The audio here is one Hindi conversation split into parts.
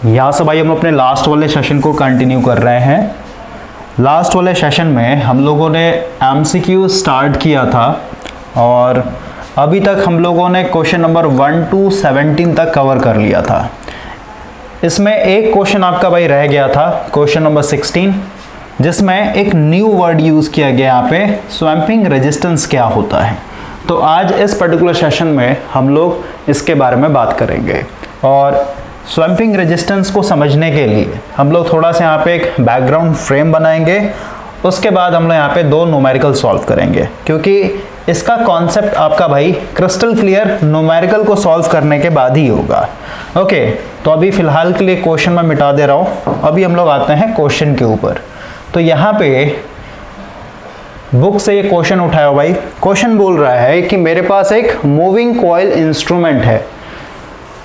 यहाँ से भाई हम अपने लास्ट वाले सेशन को कंटिन्यू कर रहे हैं। लास्ट वाले सेशन में हम लोगों ने एमसीक्यू स्टार्ट किया था और अभी तक हम लोगों ने क्वेश्चन नंबर 1 to 17 तक कवर कर लिया था। इसमें एक क्वेश्चन आपका भाई रह गया था, क्वेश्चन नंबर 16, जिसमें एक न्यू वर्ड यूज़ किया गया यहाँ पे, स्वैम्पिंग रेजिस्टेंस क्या होता है। तो आज इस पर्टिकुलर सेशन में हम लोग इसके बारे में बात करेंगे और स्वैम्पिंग रेजिस्टेंस को समझने के लिए हम लोग थोड़ा सा यहाँ पे एक बैकग्राउंड फ्रेम बनाएंगे। उसके बाद हम लोग यहाँ पे दो न्यूमेरिकल सॉल्व करेंगे, क्योंकि इसका कॉन्सेप्ट आपका भाई क्रिस्टल क्लियर न्यूमेरिकल को सॉल्व करने के बाद ही होगा। ओके, तो अभी फिलहाल के लिए क्वेश्चन मैं मिटा दे रहा हूँ। अभी हम लोग आते हैं क्वेश्चन के ऊपर। तो यहाँ पे बुक से ये क्वेश्चन उठाया हो भाई। क्वेश्चन बोल रहा है कि मेरे पास एक मूविंग कॉइल इंस्ट्रूमेंट है।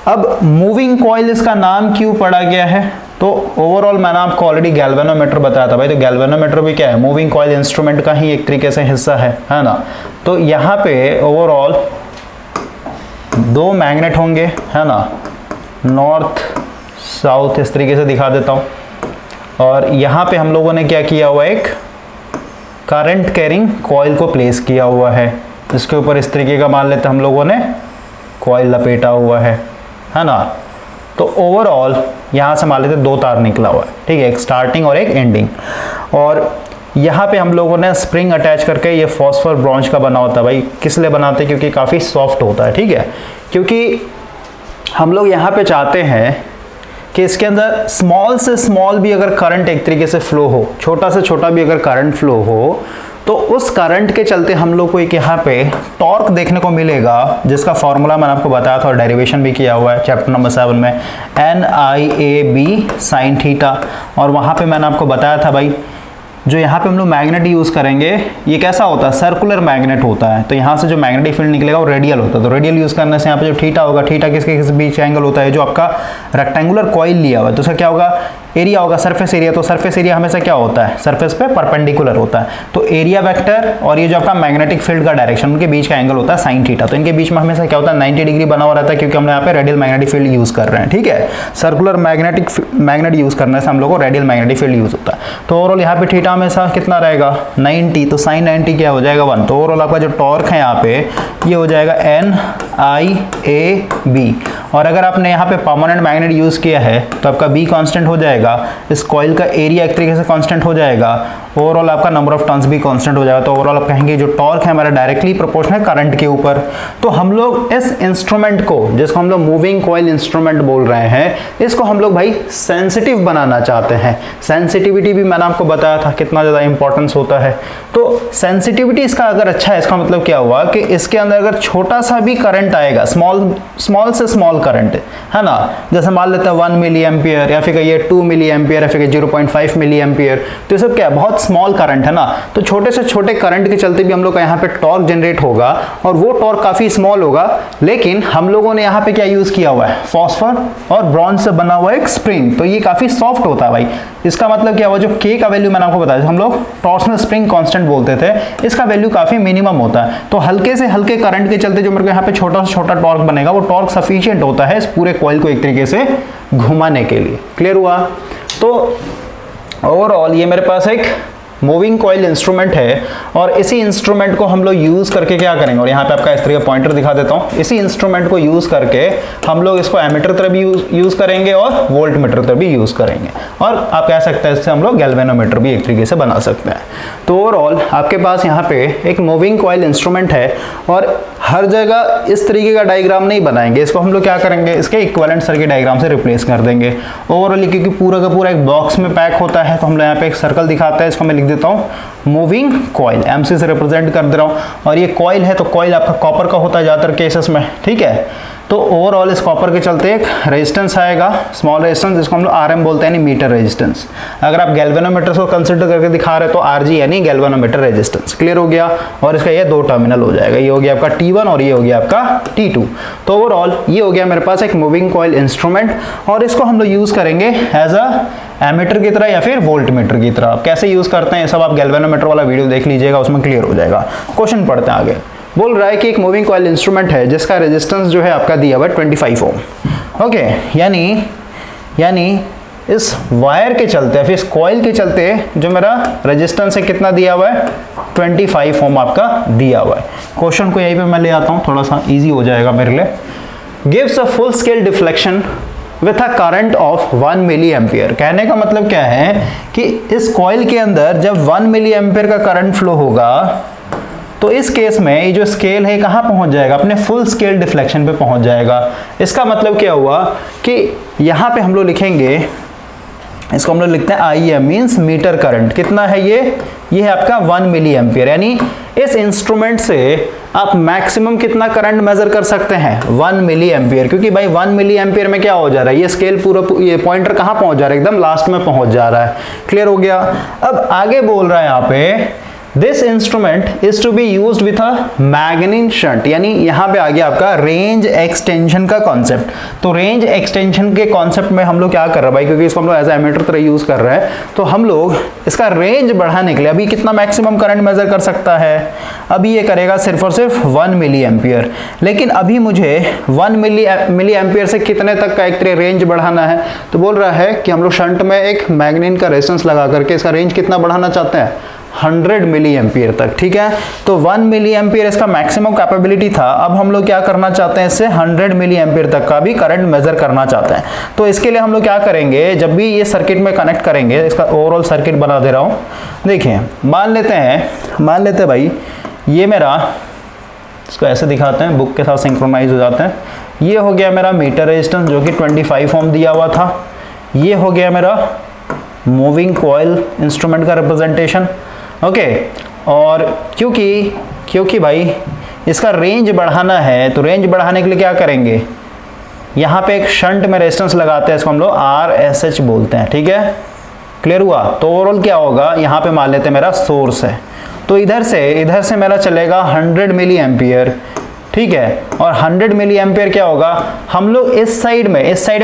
अब मूविंग कॉइल इसका नाम क्यों पड़ा गया है? तो ओवरऑल मैंने आपको ऑलरेडी गैल्वेनोमीटर बताया था भाई। तो गैल्वेनोमीटर भी क्या है? मूविंग कॉइल इंस्ट्रूमेंट का ही एक तरीके से हिस्सा है ना। तो यहाँ पे ओवरऑल दो मैग्नेट होंगे, है ना, नॉर्थ साउथ इस तरीके से दिखा देता हूँ। और यहाँ पे हम लोगों ने क्या किया हुआ, एक करंट कैरिंग कॉइल को प्लेस किया हुआ है। इसके ऊपर इस तरीके का मान लेते हम लोगों ने कॉइल लपेटा हुआ है ना। तो ओवरऑल यहाँ से मान लेते दो तार निकला हुआ है, ठीक है, एक स्टार्टिंग और एक एंडिंग। और यहाँ पे हम लोगों ने स्प्रिंग अटैच करके, ये फॉस्फर ब्रॉन्ज का बना होता है भाई। किस लिए बनाते हैं? क्योंकि काफ़ी सॉफ्ट होता है, ठीक है। क्योंकि हम लोग यहाँ पे चाहते हैं कि इसके अंदर स्मॉल से स्मॉल भी अगर करंट एक तरीके से फ्लो हो, छोटा से छोटा भी अगर करंट फ्लो हो, तो उस करंट के चलते हम लोग को एक यहाँ पे टॉर्क देखने को मिलेगा, जिसका फॉर्मूला मैंने आपको बताया था और डेरिवेशन भी किया हुआ है चैप्टर नंबर 7 में, NIAB sin थीटा। और वहाँ पे मैंने आपको बताया था भाई, जो यहाँ पे हम लोग मैग्नेट यूज़ करेंगे, ये कैसा होता है? सर्कुलर मैग्नेट होता है। तो यहाँ से जो मैग्नेटिक फील्ड निकलेगा वो रेडियल होता है। तो रेडियल यूज़ करने से यहाँ पे जो थीटा होगा, थीटा किसके किस बीच एंगल होता है? जो आपका रेक्टेंगुलर कॉइल लिया हुआ है, तो उसका क्या होगा? एरिया होगा, सरफेस एरिया। तो सरफेस एरिया हमेशा क्या होता है? सरफेस पे परपेंडिकुलर होता है। तो एरिया वेक्टर और ये जो आपका मैग्नेटिक फील्ड का डायरेक्शन, उनके बीच का एंगल होता है साइन थीटा। तो इनके बीच में हमेशा क्या होता है? 90 डिग्री बना हुआ रहता है, क्योंकि हमने यहाँ पे रेडियल मैग्नेटिक फील्ड यूज़ कर रहे हैं, ठीक है। सर्कुलर मैग्नेट यूज़ करने से हम लोग को रेडियल मैग्नेटिक फील्ड यूज़ होता है। तो ओवरऑल यहाँ पे थीटा हमेशा कितना रहेगा? 90। तो साइन 90 क्या हो जाएगा? 1। तो ओवरऑल आपका जो टॉर्क है यहाँ पे, ये हो जाएगा NIAB। और अगर आपने यहाँ पे परमानेंट मैग्नेट यूज़ किया है तो आपका B कांस्टेंट हो जाएगा, इस कॉइल का एरिया एक तरीके से कांस्टेंट हो जाएगा, ओवरऑल आपका नंबर ऑफ टर्न्स भी कांस्टेंट हो जाएगा। तो ओवरऑल आप कहेंगे जो टॉर्क है हमारा डायरेक्टली प्रोपोर्शनल करंट के ऊपर। तो हम लोग इस इंस्ट्रूमेंट को, जिसको हम लोग मूविंग कॉइल इंस्ट्रूमेंट बोल रहे हैं, इसको हम लोग भाई सेंसिटिव बनाना चाहते हैं। सेंसिटिविटी भी मैंने आपको बताया था कितना ज़्यादा इंपॉर्टेंस होता है। तो सेंसिटिविटी इसका अगर अच्छा है, इसका मतलब क्या हुआ कि इसके अंदर अगर छोटा सा भी करंट आएगा, स्मॉल से स्मॉल करंट, है ना, जैसे मान लेते हैं 1 मिली एम्पियर या फिर ये 2 मिली एम्पियर या फिर 0.5 मिली एम्पियर, तो ये सब क्या है? बहुत स्मॉल करंट है ना। तो छोटे से छोटे करंट के चलते भी हम लोग का यहाँ पे टॉर्क जनरेट होगा, और वो टॉर्क काफी स्मॉल होगा। लेकिन हम लोगों ने यहाँ पे क्या यूज किया हुआ है? फॉस्फर और ब्रॉन्ज से बना हुआ एक स्प्रिंग। तो ये काफी सॉफ्ट होता है भाई। इसका मतलब क्या हुआ? जो K का वैल्यू मैंने आपको बताया, हम लोग टॉर्सनल स्प्रिंग कांस्टेंट बोलते थे, इसका वैल्यू काफी मिनिमम होता है। तो हल्के से हल्के करंट के चलते जो मेरे को यहाँ पे छोटा से छोटा टॉर्क बनेगा, वो टॉर्क सफिशिएंट होता है इस पूरे कॉइल को एक तरीके से घुमाने के लिए। क्लियर हुआ? तो ओवरऑल ये मेरे पास एक मूविंग कॉइल इंस्ट्रूमेंट है, और इसी इंस्ट्रूमेंट को हम लोग यूज करके क्या करेंगे, और यहाँ पे आपका इस तरीके का पॉइंटर दिखा देता हूँ। इसी इंस्ट्रूमेंट को यूज करके हम लोग इसको एमीटर तरफ भी यूज करेंगे और वोल्ट मीटर तरफ भी यूज करेंगे, और आप कह सकते हैं इससे हम लोग गैल्वेनोमीटर भी एक तरीके से बना सकते हैं। तो ओवरऑल आपके पास यहाँ पे एक मूविंग कॉइल इंस्ट्रूमेंट है, और हर जगह इस तरीके का डायग्राम नहीं बनाएंगे। इसको हम लोग क्या करेंगे? इसके इक्विवेलेंट सर्किट डायग्राम से रिप्लेस कर देंगे। ओवरऑल क्योंकि पूरा का पूरा एक बॉक्स में पैक होता है, तो हम लोग यहाँ पे एक सर्कल दिखाता है, इसको मैं लिख देता हूँ मूविंग कॉइल, MC से रिप्रेजेंट कर दे रहा हूँ। और ये कॉइल है, तो कॉइल आपका कॉपर का होता है ज़्यादातर केसेस में, ठीक है। तो ओवरऑल इस कॉपर के चलते एक रेजिस्टेंस आएगा, स्मॉल रेजिस्टेंस, जिसको हम लोग RM बोलते हैं, यानी मीटर रेजिस्टेंस। अगर आप गैल्वेनोमीटर को कंसिडर करके दिखा रहे हो तो RG यानी गैल्वेनोमीटर रेजिस्टेंस। क्लियर हो गया? और इसका ये दो टर्मिनल हो जाएगा, ये हो गया आपका T1 और ये हो गया आपका T2। तो ओवरऑल ये हो गया मेरे पास एक मूविंग कॉइल इंस्ट्रूमेंट, और इसको हम लोग यूज करेंगे एज अ एमीटर की तरह या फिर वोल्ट मीटर की तरह। कैसे यूज करते हैं ये सब आप गैल्वेनोमीटर वाला वीडियो देख लीजिएगा, उसमें क्लियर हो जाएगा। क्वेश्चन पढ़ते हैं आगे। बोल रहा है कि एक मूविंग कॉइल इंस्ट्रूमेंट है जिसका रेजिस्टेंस जो है आपका दिया हुआ है 25 ओम। ओके, यानी यानी इस वायर के चलते फिर इस कॉइल के चलते जो मेरा रेजिस्टेंस है कितना दिया हुआ है 25 ओम आपका दिया हुआ है। क्वेश्चन को यहीं पे मैं ले आता हूँ, थोड़ा सा इजी हो जाएगा मेरे लिए। Gives a full scale deflection with a current of 1 milli ampere. कहने का मतलब क्या है कि इस कॉइल के अंदर जब 1 मिली एम्पियर का करंट फ्लो होगा तो इस केस में ये जो स्केल है कहाँ पहुंच जाएगा, अपने फुल स्केल डिफ्लेक्शन पे पहुंच जाएगा। इसका मतलब क्या हुआ कि यहाँ पे हम लोग लिखेंगे, इसको हम लोग लिखते हैं IM मीन्स मीटर करंट। कितना है ये है आपका 1 मिली एम्पियर। यानी इस इंस्ट्रूमेंट से आप मैक्सिमम कितना करंट मेजर कर सकते हैं 1 मिली एम्पियर, क्योंकि भाई 1 मिली एम्पियर में क्या हो जा रहा है, ये स्केल पूरा ये पॉइंटर कहाँ पहुंच जा रहा है, एकदम लास्ट में पहुंच जा रहा है। क्लियर हो गया। अब आगे बोल रहा है यहाँ पे this instrument is to be used with a manganin shunt, यानी यहाँ पे आ गया आपका रेंज एक्सटेंशन का कॉन्सेप्ट। तो रेंज एक्सटेंशन के कॉन्सेप्ट में हम लोग क्या कर रहे हैं भाई, क्योंकि इसको हम लोग एज एमीटर तरह यूज कर रहे हैं, तो हम लोग इसका रेंज बढ़ाने के लिए अभी कितना मैक्सिमम करंट मेजर कर सकता है, अभी ये करेगा सिर्फ और सिर्फ 1 मिली एम्पियर। लेकिन अभी मुझे 1 मिली एम्पियर से कितने तक का एक तरह रेंज बढ़ाना है, तो बोल रहा है कि हम लोग शंट में एक मैग्नीन का रेजिस्टेंस लगा करके इसका रेंज कितना बढ़ाना चाहते हैं 100 मिली एम्पियर तक। ठीक है, तो 1 मिली एम्पियर इसका मैक्सिमम कैपेबिलिटी था। अब हम लोग क्या करना चाहते हैं, इससे 100 मिली एम्पियर तक का भी करंट मेजर करना चाहते हैं। तो इसके लिए हम लोग क्या करेंगे, जब भी ये सर्किट में कनेक्ट करेंगे, इसका ओवरऑल सर्किट बना दे रहा हूँ। देखिए मान लेते हैं भाई ये मेरा, इसको ऐसे दिखाते हैं, बुक के साथ सिंक्रोनाइज हो जाते हैं। ये हो गया मेरा मीटर रेजिस्टेंस जो कि 25 ओम दिया हुआ था। ये हो गया मेरा मूविंग कॉइल इंस्ट्रूमेंट का रिप्रेजेंटेशन। ओके, और क्योंकि भाई इसका रेंज बढ़ाना है, तो रेंज बढ़ाने के लिए क्या करेंगे, यहाँ पे एक शंट में रेजिस्टेंस लगाते हैं, इसको हम लोग RSH बोलते हैं। ठीक है, क्लियर हुआ। तो ओवरऑल क्या होगा, यहाँ पे मान लेते हैं मेरा सोर्स है, तो इधर से मेरा चलेगा 100 मिली एम्पियर। ठीक है, और 100 मिली एम्पियर क्या होगा, हम लोग इस साइड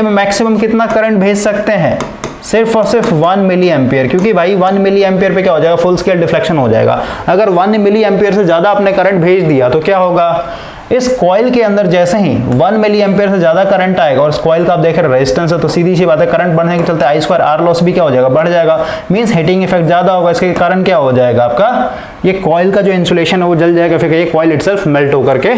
में मैक्सिमम कितना करंट भेज सकते हैं, सिर्फ और सिर्फ 1 मिली एम्पियर, क्योंकि भाई 1 मिली एम्पियर पे क्या हो जाएगा, फुल स्केल डिफ्लेक्शन हो जाएगा। अगर 1 मिली एम्पियर से ज़्यादा आपने करंट भेज दिया तो क्या होगा, इस कॉइल के अंदर जैसे ही 1 मिली एम्पियर से ज़्यादा करंट आएगा, और इस कॉइल का आप देख रहे हैं रेजिस्टेंस है, तो सीधी सी बात है करंट बढ़ने के चलते I स्क्वायर R लॉस भी क्या हो जाएगा, बढ़ जाएगा। मीन्स हीटिंग इफेक्ट ज़्यादा होगा, इसके कारण क्या हो जाएगा आपका, ये कॉइल का जो इंसुलेशन है वो जल जाएगा, फिर ये कॉइल इटसेल्फ मेल्ट होकर के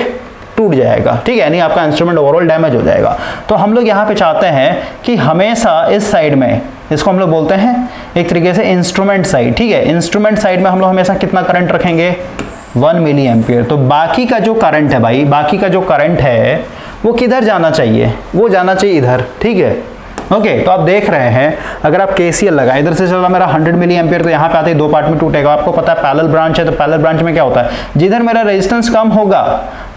टूट जाएगा। ठीक है, यानी आपका इंस्ट्रूमेंट ओवरऑल डैमेज हो जाएगा। तो हम लोग यहाँ पे चाहते हैं कि हमेशा इस साइड में, इसको हम लोग बोलते हैं एक तरीके से इंस्ट्रूमेंट साइड। ठीक है, इंस्ट्रूमेंट साइड में हम लोग हमेशा कितना करंट रखेंगे, 1 मिली एम्पियर। तो बाकी का जो करंट है भाई, बाकी का जो करंट है वो किधर जाना चाहिए, वो जाना चाहिए इधर। ठीक है, ओके, तो आप देख रहे हैं अगर आप KCL लगाए, इधर से चला मेरा 100 मिली एम्पियर, तो यहाँ पे आते ही 2 पार्ट में टूटेगा। आपको पता है पैरेलल ब्रांच है, तो पैरेलल ब्रांच में क्या होता है, जिधर मेरा रेजिस्टेंस कम होगा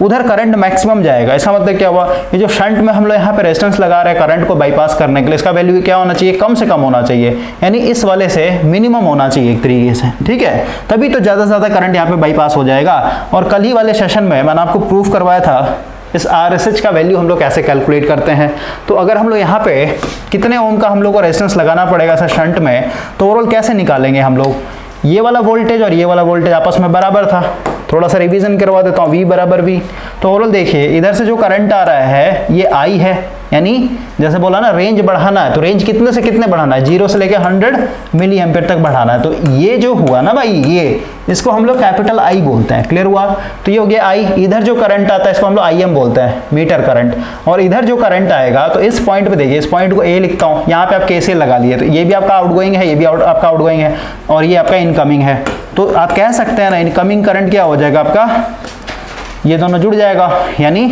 उधर करंट मैक्सिमम जाएगा। इसका मतलब क्या हुआ, ये जो शंट में हम लोग यहाँ पे रेजिस्टेंस लगा रहे हैं करंट को बाईपास करने के लिए, इसका वैल्यू क्या होना चाहिए, कम से कम होना चाहिए, यानी इस वाले से मिनिमम होना चाहिए एक तरीके से। ठीक है, तभी तो ज़्यादा से ज़्यादा करंट यहाँ पे बाईपास हो जाएगा। और कल ही वाले सेशन में मैंने आपको प्रूफ करवाया था इस RSH का वैल्यू हम लोग कैसे कैलकुलेट करते हैं। तो अगर हम लोग यहाँ पे कितने ओम का हम लोग को रेजिस्टेंस लगाना पड़ेगा ऐसा शंट में, तो ओवरऑल कैसे निकालेंगे हम लोग, ये वाला वोल्टेज और ये वाला वोल्टेज आपस में बराबर था। थोड़ा सा रिवीजन करवा देता हूँ, V बराबर V। तो ओवरऑल देखिए इधर से जो करंट आ रहा है ये I है, यानी जैसे बोला ना रेंज बढ़ाना है, तो रेंज कितने से कितने बढ़ाना है, 0 से लेकर 100 मिली एम्पियर तक बढ़ाना है। तो ये जो हुआ ना भाई, ये इसको हम लोग कैपिटल I बोलते हैं। क्लियर हुआ। तो ये हो गया I। इधर जो करंट आता है इसको हम लोग IM बोलते हैं, मीटर करंट। और इधर जो करंट आएगा, तो इस पॉइंट पे देखिए, इस पॉइंट को A लिखता हूँ, यहाँ पे आप KCL लगा लिए, तो ये भी आपका आउटगोइंग है, ये भी आपका आउटगोइंग है, और ये आपका इनकमिंग है। तो आप कह सकते हैं ना इनकमिंग करंट क्या हो जाएगा आपका, ये दोनों जुड़ जाएगा, यानी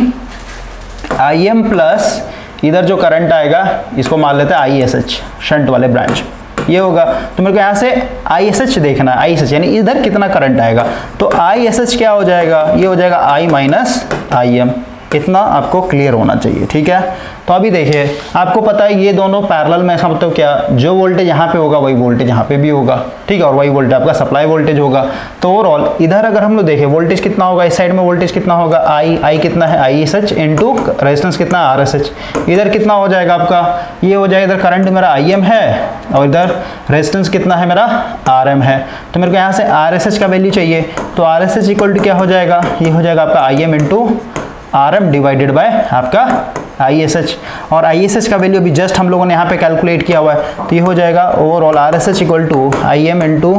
IM प्लस इधर जो करंट आएगा इसको मान लेते हैं ISH, शंट वाले ब्रांच, ये होगा। तो मेरे को यहाँ से ISH देखना है, ISH यानी इधर कितना करंट आएगा, तो ISH क्या हो जाएगा, ये हो जाएगा I माइनस IM। इतना आपको क्लियर होना चाहिए। ठीक है, तो अभी देखिए आपको पता है ये दोनों पैरेलल में, ऐसा मतलब क्या, जो वोल्टेज यहाँ पे होगा वही वोल्टेज यहाँ पे भी होगा। ठीक है, और वही वोल्टेज आपका सप्लाई वोल्टेज होगा। तो ओवरऑल इधर अगर हम लोग देखें वोल्टेज कितना होगा, इस साइड में वोल्टेज कितना होगा, I कितना है ISH इंटू रेजिस्टेंस कितना RSH। इधर कितना हो जाएगा आपका, ये हो जाएगा, इधर करंट मेरा IM है और इधर रेजिस्टेंस कितना है मेरा RM है। तो मेरे को यहाँ से RSH का वैल्यू चाहिए, तो RSH इक्वल टू क्या हो जाएगा, ये हो जाएगा आपका IM into RM divided bye आपका ISH, और ISH का वैल्यू भी जस्ट हम लोगों ने यहाँ पे कैलकुलेट किया हुआ है, तो ये हो जाएगा overall RSH equal to IM into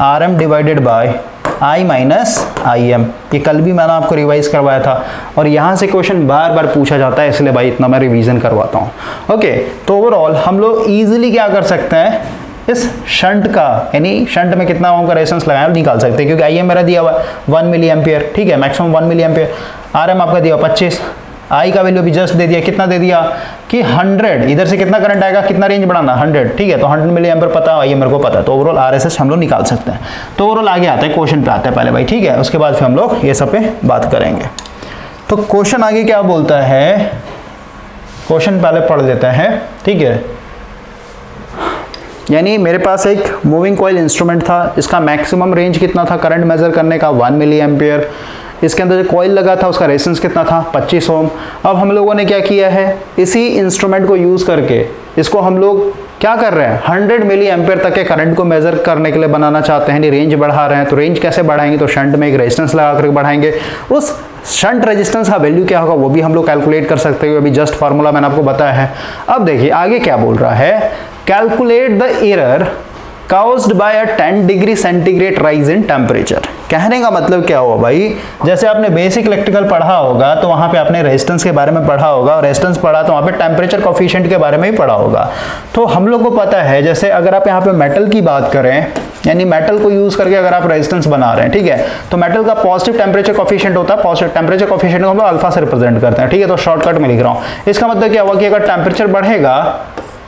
RM divided by I minus IM। ये कल भी मैंने आपको रिवाइज करवाया था और यहाँ से क्वेश्चन बार बार पूछा जाता है, इसलिए भाई इतना मैं रिवीजन करवाता हूँ। ओके, तो ओवरऑल हम लोग ईजिली क्या कर सकते हैं, इस शंट का यानी शंट में कितना ओम का रेजिस्टेंस लगाया निकाल सकते हैं, क्योंकि IM मेरा दिया हुआ है 1 मिली एम्पियर, ठीक है, मैक्सिमम 1 मिली एम्पियर। RM आपका दिया 25, I का वैल्यू भी जस्ट दे दिया, कितना दे दिया कि 100, इधर से कितना करंट आएगा, कितना रेंज बढ़ाना 100, ठीक है, तो 100 मिली एम्पियर पता है, IM मेरे को पता है, तो ओवरऑल RSH हम लोग निकाल सकते हैं। तो ओवरऑल आगे आते हैं, क्वेश्चन पे आते हैं पहले भाई, ठीक है, उसके बाद फिर हम लोग ये सब पे बात करेंगे। तो क्वेश्चन आगे क्या बोलता है, क्वेश्चन पहले पढ़ लेते हैं, ठीक है। यानी मेरे पास एक मूविंग कॉइल इंस्ट्रूमेंट था, इसका मैक्सिमम रेंज कितना था करंट मेजर करने का 1 मिली एम्पियर। इसके अंदर जो कॉइल लगा था उसका रेजिस्टेंस कितना था 25 ओम। अब हम लोगों ने क्या किया है, इसी इंस्ट्रूमेंट को यूज़ करके इसको हम लोग क्या कर रहे हैं, 100 मिली एम्पियर तक के करंट को मेजर करने के लिए बनाना चाहते हैं, रेंज बढ़ा रहे हैं। तो रेंज कैसे बढ़ाएंगे, तो शंट में एक रेजिस्टेंस लगा करके बढ़ाएंगे। उस शंट रेजिस्टेंस का वैल्यू क्या होगा वो भी हम लोग कैलकुलेट कर सकते हैं, अभी जस्ट फार्मूला मैंने आपको बताया है। अब देखिए आगे क्या बोल रहा है, calculate the error caused by a 10 degree centigrade rise in temperature. कहने का मतलब क्या हुआ भाई, जैसे आपने बेसिक इलेक्ट्रिकल पढ़ा होगा तो वहां पे आपने रेजिस्टेंस के बारे में पढ़ा होगा, और रेजिस्टेंस पढ़ा तो वहां पे टेम्परेचर कोफिशिएंट के बारे में भी पढ़ा होगा। तो हम लोग को पता है, जैसे अगर आप यहाँ पे मेटल की बात करें, यानी मेटल को यूज करके अगर आप रेजिस्टेंस बना रहे हैं, ठीक है, तो मेटल का पॉजिटिव टेम्परेचर कोफिशिएंट होता है, पॉजिटिव टेम्परेचर कोफिशिएंट को हम लोग अल्फा से रिप्रेजेंट करते हैं, ठीक है। तो शॉर्टकट में लिख रहा हूँ, इसका मतलब क्या हुआ कि अगर टेम्परेचर बढ़ेगा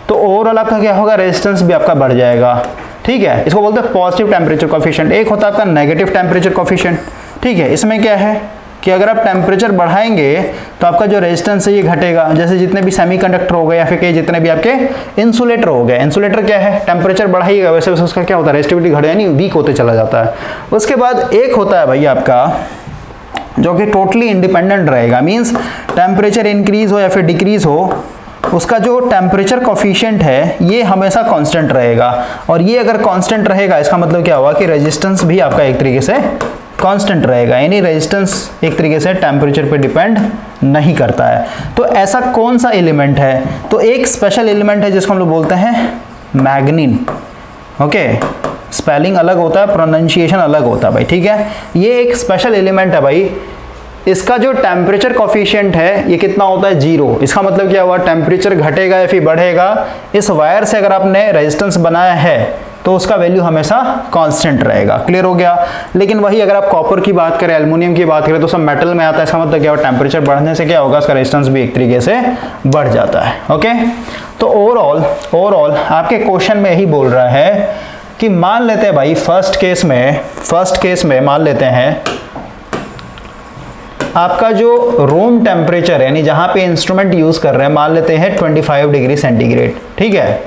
तो ओवरऑल आपका क्या होगा, रेजिस्टेंस भी आपका बढ़ जाएगा, ठीक है। इसको बोलते हैं पॉजिटिव टेम्परेचर कोफिशिएंट। एक होता है आपका नेगेटिव टेम्परेचर कोफिशिएंट, ठीक है। इसमें क्या है कि अगर आप टेम्परेचर बढ़ाएंगे तो आपका जो रेजिस्टेंस है ये घटेगा। जैसे जितने भी सेमीकंडक्टर हो गए या फिर कई जितने भी आपके इंसुलेटर हो गए, इंसुलेटर क्या है, टेम्परेचर बढ़ाइएगा वैसे वैसे उसका क्या होता है, रेजिस्टिविटी घट यानी वीक होते चला जाता है। उसके बाद एक होता है भाई आपका जो कि टोटली इंडिपेंडेंट रहेगा, मीन्स टेम्परेचर इंक्रीज हो या फिर डिक्रीज हो, उसका जो टेम्परेचर कोफिशिएंट है ये हमेशा कांस्टेंट रहेगा। और ये अगर कांस्टेंट रहेगा इसका मतलब क्या हुआ कि रेजिस्टेंस भी आपका एक तरीके से कांस्टेंट रहेगा, यानी रेजिस्टेंस एक तरीके से टेम्परेचर पे डिपेंड नहीं करता है। तो ऐसा कौन सा एलिमेंट है, तो एक स्पेशल एलिमेंट है जिसको हम लोग बोलते हैं मैग्नीन। ओके, स्पेलिंग अलग होता है, प्रोनाउंसिएशन अलग होता है भाई, ठीक है। ये एक स्पेशल एलिमेंट है भाई, इसका जो टेम्परेचर कोफिशिएंट है ये कितना होता है 0। इसका मतलब क्या हुआ, टेम्परेचर घटेगा या फिर बढ़ेगा, इस वायर से अगर आपने रेजिस्टेंस बनाया है तो उसका वैल्यू हमेशा कांस्टेंट रहेगा। क्लियर हो गया। लेकिन वही अगर आप कॉपर की बात करें, एल्युमिनियम की बात करें तो सब मेटल में आता है। इसका मतलब क्या हुआ, टेम्परेचर बढ़ने से क्या होगा, उसका रेजिस्टेंस भी एक तरीके से बढ़ जाता है। ओके, तो ओवरऑल आपके क्वेश्चन में यही बोल रहा है कि मान लेते हैं भाई फर्स्ट केस में मान लेते हैं आपका जो रूम टेम्परेचर है, यानी जहां पे इंस्ट्रूमेंट यूज कर रहे हैं, मान लेते हैं 25 डिग्री सेंटीग्रेड, ठीक है।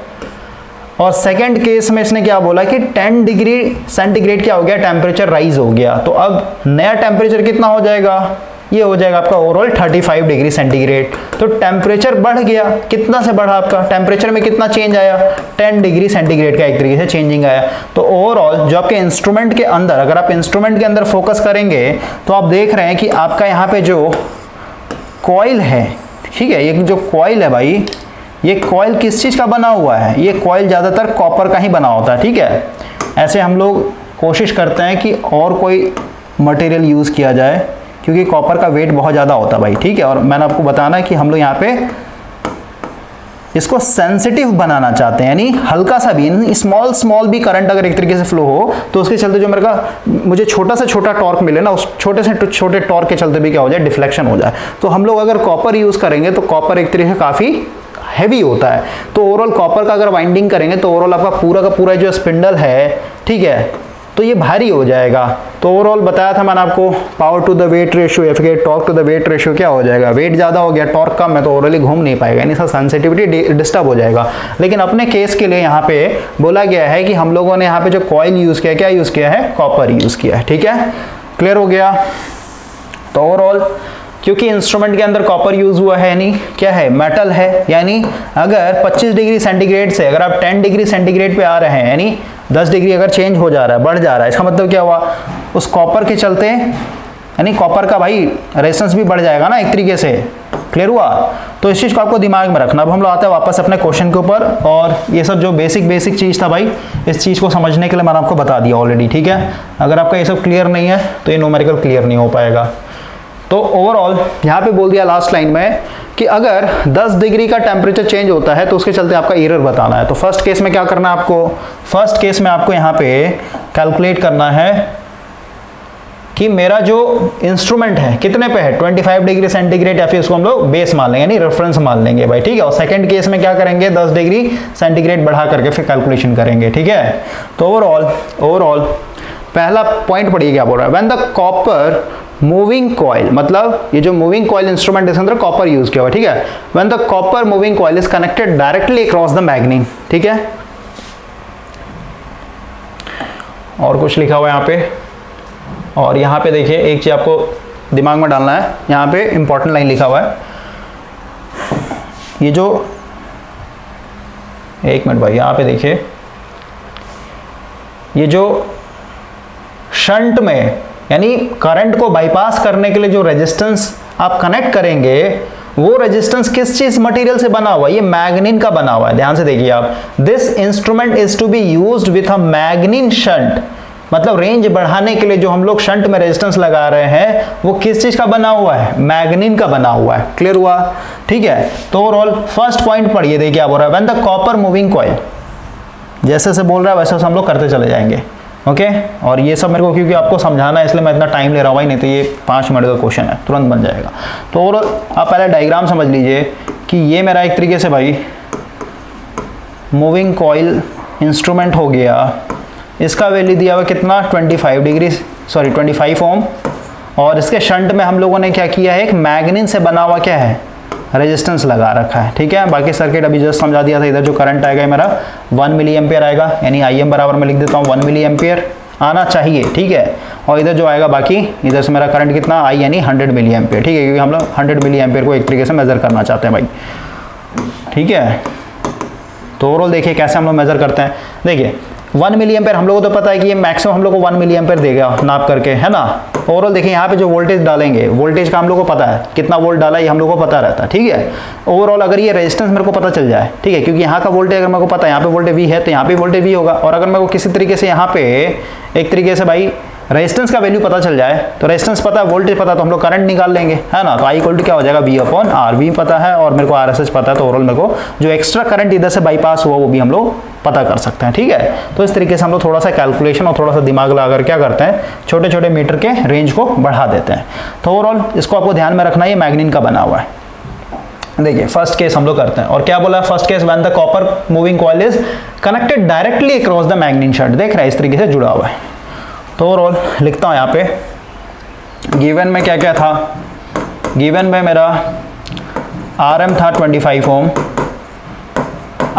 और सेकंड केस में इसने क्या बोला कि 10 डिग्री सेंटीग्रेड क्या हो गया, टेम्परेचर राइज हो गया। तो अब नया टेम्परेचर कितना हो जाएगा, ये हो जाएगा आपका ओवरऑल 35 डिग्री सेंटीग्रेड। तो टेम्परेचर बढ़ गया, कितना से बढ़ा आपका टेम्परेचर में कितना चेंज आया, 10 डिग्री सेंटीग्रेड का एक तरीके से चेंजिंग आया। तो ओवरऑल जो आपके इंस्ट्रूमेंट के अंदर, अगर आप इंस्ट्रूमेंट के अंदर फोकस करेंगे तो आप देख रहे हैं कि आपका यहाँ पे जो कॉइल है, ठीक है, ये जो कॉइल है भाई, ये कॉइल किस चीज का बना हुआ है, ये कॉइल ज्यादातर कॉपर का ही बना होता है, ठीक है। ऐसे हम लोग कोशिश करते हैं कि और कोई मटेरियल यूज किया जाए क्योंकि कॉपर का वेट बहुत ज़्यादा होता है भाई, ठीक है। और मैंने आपको बताना है कि हम लोग यहाँ पे इसको सेंसिटिव बनाना चाहते हैं, यानी हल्का सा भी स्मॉल भी करंट अगर एक तरीके से फ्लो हो तो उसके चलते जो मुझे छोटा से छोटा टॉर्क मिले ना, उस छोटे से छोटे टॉर्क के चलते भी क्या हो जाए, डिफ्लेक्शन हो जाए। तो हम लोग अगर कॉपर यूज़ करेंगे तो कॉपर एक तरीके से काफ़ी हैवी होता है। तो ओवरऑल कॉपर का अगर वाइंडिंग करेंगे तो ओवरऑल आपका पूरा का पूरा जो स्पिंडल है, ठीक है, तो ये भारी हो जाएगा। तो ओवरऑल बताया था मैंने आपको, power to the weight ratio या फिर torque to the weight ratio क्या हो जाएगा, वेट ज़्यादा हो गया, टॉर्क कम है तो ओवरऑली घूम नहीं पाएगा, यानी इसका सेंसिटिविटी डिस्टर्ब हो जाएगा। लेकिन अपने केस के लिए यहाँ पे बोला गया है कि हम लोगों ने यहाँ पे जो कॉइल यूज़ किया, क्या यूज़ किया है, कॉपर यूज़ किया है, ठीक है। क्लियर हो गया। तो ओवरऑल क्योंकि इंस्ट्रूमेंट के अंदर कॉपर यूज हुआ है, यानी क्या है, मेटल है, यानी अगर 25 डिग्री सेंटीग्रेड से अगर आप 10 डिग्री सेंटीग्रेड पे आ रहे हैं, यानी 10 डिग्री अगर चेंज हो जा रहा है, बढ़ जा रहा है, इसका मतलब क्या हुआ, उस कॉपर के चलते यानी कॉपर का भाई रेजिस्टेंस भी बढ़ जाएगा ना एक तरीके से। क्लियर हुआ? तो इस चीज़ को आपको दिमाग में रखना। अब हम लोग आते हैं वापस अपने क्वेश्चन के ऊपर, और ये सब जो बेसिक चीज़ था भाई, इस चीज़ को समझने के लिए मैंने आपको बता दिया ऑलरेडी। ठीक है, अगर आपका ये सब क्लियर नहीं है तो ये न्यूमेरिकल क्लियर नहीं हो पाएगा। तो ओवरऑल यहाँ पे बोल दिया लास्ट लाइन में कि अगर 10 डिग्री का टेम्परेचर चेंज होता है तो उसके चलते आपका एरर बताना है। तो फर्स्ट केस में क्या करना है आपको? फर्स्ट केस में आपको यहाँ पे कैलकुलेट करना है कि मेरा जो इंस्ट्रूमेंट है कितने पे है, 25 डिग्री सेंटीग्रेड, या फिर उसको हम लोग बेस मान लेंगे, यानी रेफरेंस मान लेंगे भाई। ठीक है, और सेकंड केस में क्या करेंगे, 10 डिग्री सेंटीग्रेड बढ़ा करके फिर कैलकुलेशन करेंगे। ठीक है, तो ओवरऑल पहला पॉइंट पढ़िए क्या बोल रहा है। When the copper moving coil, मतलब ये जो मूविंग कॉइल इंस्ट्रूमेंट इसके अंदर कॉपर यूज किया हुआ। ठीक है, when the copper moving coil is connected directly across the manganin. ठीक है, और कुछ लिखा हुआ है यहाँ पे, और यहाँ पे देखिए एक चीज आपको दिमाग में डालना है, यहाँ पे इंपॉर्टेंट लाइन लिखा हुआ है। ये जो, एक मिनट भाई, यहाँ पे देखिए, ये जो शंट में यानी करंट को बाईपास करने के लिए जो रेजिस्टेंस आप कनेक्ट करेंगे, वो रेजिस्टेंस किस चीज मटेरियल से बना हुआ है? ये मैग्नीन का बना हुआ है। ध्यान से देखिए आप, this instrument is to be used with a manganin shunt, मतलब रेंज बढ़ाने के लिए जो हम लोग शंट में रेजिस्टेंस लगा रहे हैं वो किस चीज का बना हुआ है? मैग्नीन का बना हुआ है। क्लियर हुआ? ठीक है, तो ओवरऑल फर्स्ट पॉइंट पढ़िए, देखिए क्या बोल रहा है। When the copper moving coil, जैसे से बोल रहा है वैसे हम लोग करते चले जाएंगे। ओके, और ये सब मेरे को क्योंकि आपको समझाना है इसलिए मैं इतना टाइम ले रहा हूँ भाई, नहीं तो ये 5 मिनट का क्वेश्चन है, तुरंत बन जाएगा। तो ओवरऑल आप पहले डायग्राम समझ लीजिए कि ये मेरा एक तरीके से भाई मूविंग कॉइल इंस्ट्रूमेंट हो गया। इसका वैल्यू दिया हुआ कितना, 25 ओम, और इसके शंट में हम लोगों ने क्या किया है, एक मैग्नीन से बना हुआ क्या है, रेजिस्टेंस लगा रखा है। ठीक है, बाकी सर्किट अभी जस्ट समझा दिया था। इधर जो करंट आएगा मेरा 1 मिली एम्पियर आएगा, यानी IM बराबर मैं लिख देता हूँ 1 मिली एम्पियर आना चाहिए। ठीक है, और इधर जो आएगा बाकी, इधर से मेरा करंट कितना I यानी 100 मिली एम्पियर। ठीक है, क्योंकि हम लोग 100 मिली एम्पियर को एक तरीके से मेजर करना चाहते हैं भाई। ठीक है, तो ओवरऑल देखिए कैसे हम लोग मेजर करते हैं। देखिए 1 मिली एम्पेयर हम लोगों को तो पता है कि ये मैक्सिमम हम लोग को 1 मिली एम्पेयर देगा नाप करके, है ना। ओवरऑल देखिए यहाँ पे जो वोल्टेज डालेंगे, वोल्टेज का हम लोग को पता है कितना वोल्ट डाला, ये हम लोग को पता रहता है। ठीक है, ओवरऑल अगर ये रेजिस्टेंस मेरे को पता चल जाए, ठीक है, क्योंकि यहाँ का वोल्टेज अगर मेरे को पता है यहाँ पे वोल्टेज V है तो यहाँ पे वोल्टेज V होगा, और अगर मेरे को किसी तरीके से यहाँ पे एक तरीके से भाई रेजिस्टेंस का वैल्यू पता चल जाए, तो रेजिस्टेंस पता है, वोल्टेज पता, तो हम लोग करंट निकाल लेंगे, है ना। तो I इक्वल टू क्या हो जाएगा, V/R। V पता है और मेरे को RSH पता है, तो ओवरऑल मेरे को जो एक्स्ट्रा करंट इधर से बाईपास हुआ वो भी हम लोग पता कर सकते हैं। ठीक है, तो इस तरीके से हम लोग थोड़ा सा कैलकुलेशन और थोड़ा सा दिमाग लगाकर क्या करते हैं, छोटे छोटे मीटर के रेंज को बढ़ा देते हैं। तो ओवरऑल इसको आपको ध्यान में रखना, ये मैग्नीन का बना हुआ है। देखिए फर्स्ट केस हम लोग करते हैं, और क्या बोला first case, when the copper moving coil is connected directly across the मैग्नीन shunt. देख रहा है इस तरीके से जुड़ा हुआ है। तो ओवरऑल लिखता हूँ यहाँ पे, गिवन में क्या क्या था, गिवन में मेरा RM था 25 ओम,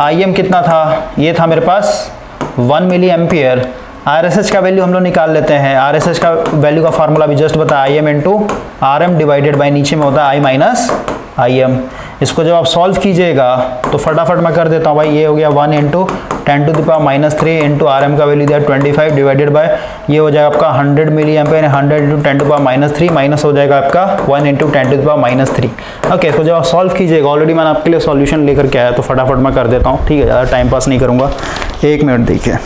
IM कितना था, ये था मेरे पास 1 मिली एम्पियर। RSH का वैल्यू हम लोग निकाल लेते हैं। RSH का वैल्यू का फार्मूला भी जस्ट बताया, IM into RM divided by नीचे में होता है I माइनस IM। इसको जब आप सॉल्व कीजिएगा तो फटाफट मैं कर देता हूँ भाई, ये हो गया 1 इंटू 10⁻³ इंटू RM का वैल्यू दिया 25 डिवाइडेड बाय ये हो जाएगा आपका 100 मिली एम्पियर, 100 इंटू 10⁻³ माइनस हो जाएगा आपका 1 इंटू 10⁻³ ओके। इसको जब आप सॉल्व कीजिएगा, ऑलरेडी मैंने आपके लिए सॉल्यूशन लेकर के आया तो फटाफट मैं कर देता हूँ। ठीक है, ज़्यादा टाइम पास नहीं करूँगा, 1 मिनट देखिए।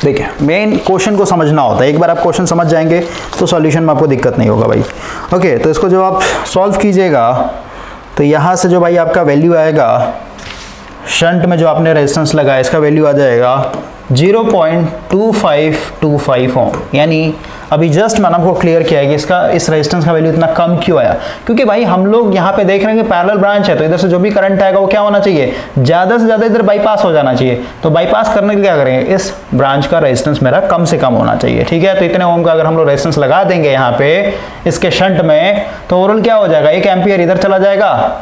देखिए मेन क्वेश्चन को समझना होता है, एक बार आप क्वेश्चन समझ जाएंगे तो सॉल्यूशन में आपको दिक्कत नहीं होगा भाई। ओके, तो इसको जब आप सॉल्व कीजिएगा तो यहाँ से जो भाई आपका वैल्यू आएगा, शंट में जो आपने रेजिस्टेंस लगाया इसका वैल्यू आ जाएगा 0.2525 ओम। यानी अभी जस्ट मैंने आपको क्लियर किया है कि इसका इस रेजिस्टेंस का वैल्यू इतना कम क्यों आया, क्योंकि भाई हम लोग यहाँ पे देख रहे हैं कि पैरेलल ब्रांच है, तो इधर से जो भी करंट आएगा वो क्या होना चाहिए, ज़्यादा से ज़्यादा इधर बाईपास हो जाना चाहिए। तो बाईपास करने के लिए क्या करेंगे, इस ब्रांच का रेजिस्टेंस मेरा कम से कम होना चाहिए। ठीक है, तो इतने ओम का अगर हम लोग रेजिस्टेंस लगा देंगे यहाँ पे इसके शंट में, तो ओवरऑल क्या हो जाएगा, 1 एम्पियर इधर चला जाएगा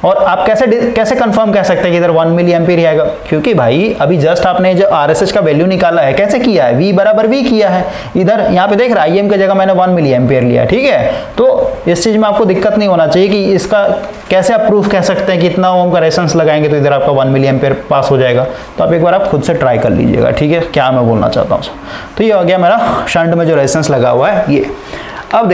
और आप कैसे कंफर्म कह सकते हैं कि इधर 1 मिली एम्पियर ही आएगा, क्योंकि भाई अभी जस्ट आपने जो RSH का वैल्यू निकाला है कैसे किया है, V बराबर V किया है। इधर यहाँ पे देख रहा है IM की जगह मैंने 1 मिली एम्पियर लिया, ठीक है। तो इस चीज में आपको दिक्कत नहीं होना चाहिए कि इसका कैसे आप प्रूफ कह सकते हैं कि इतना ओम का रेजिस्टेंस लगाएंगे तो इधर आपका 1 मिली एम्पियर पास हो जाएगा। तो आप एक बार आप खुद से ट्राई कर लीजिएगा, ठीक है, क्या मैं बोलना चाहता हूँ। तो ये हो गया मेरा शंट में जो रेजिस्टेंस लगा हुआ है ये। अब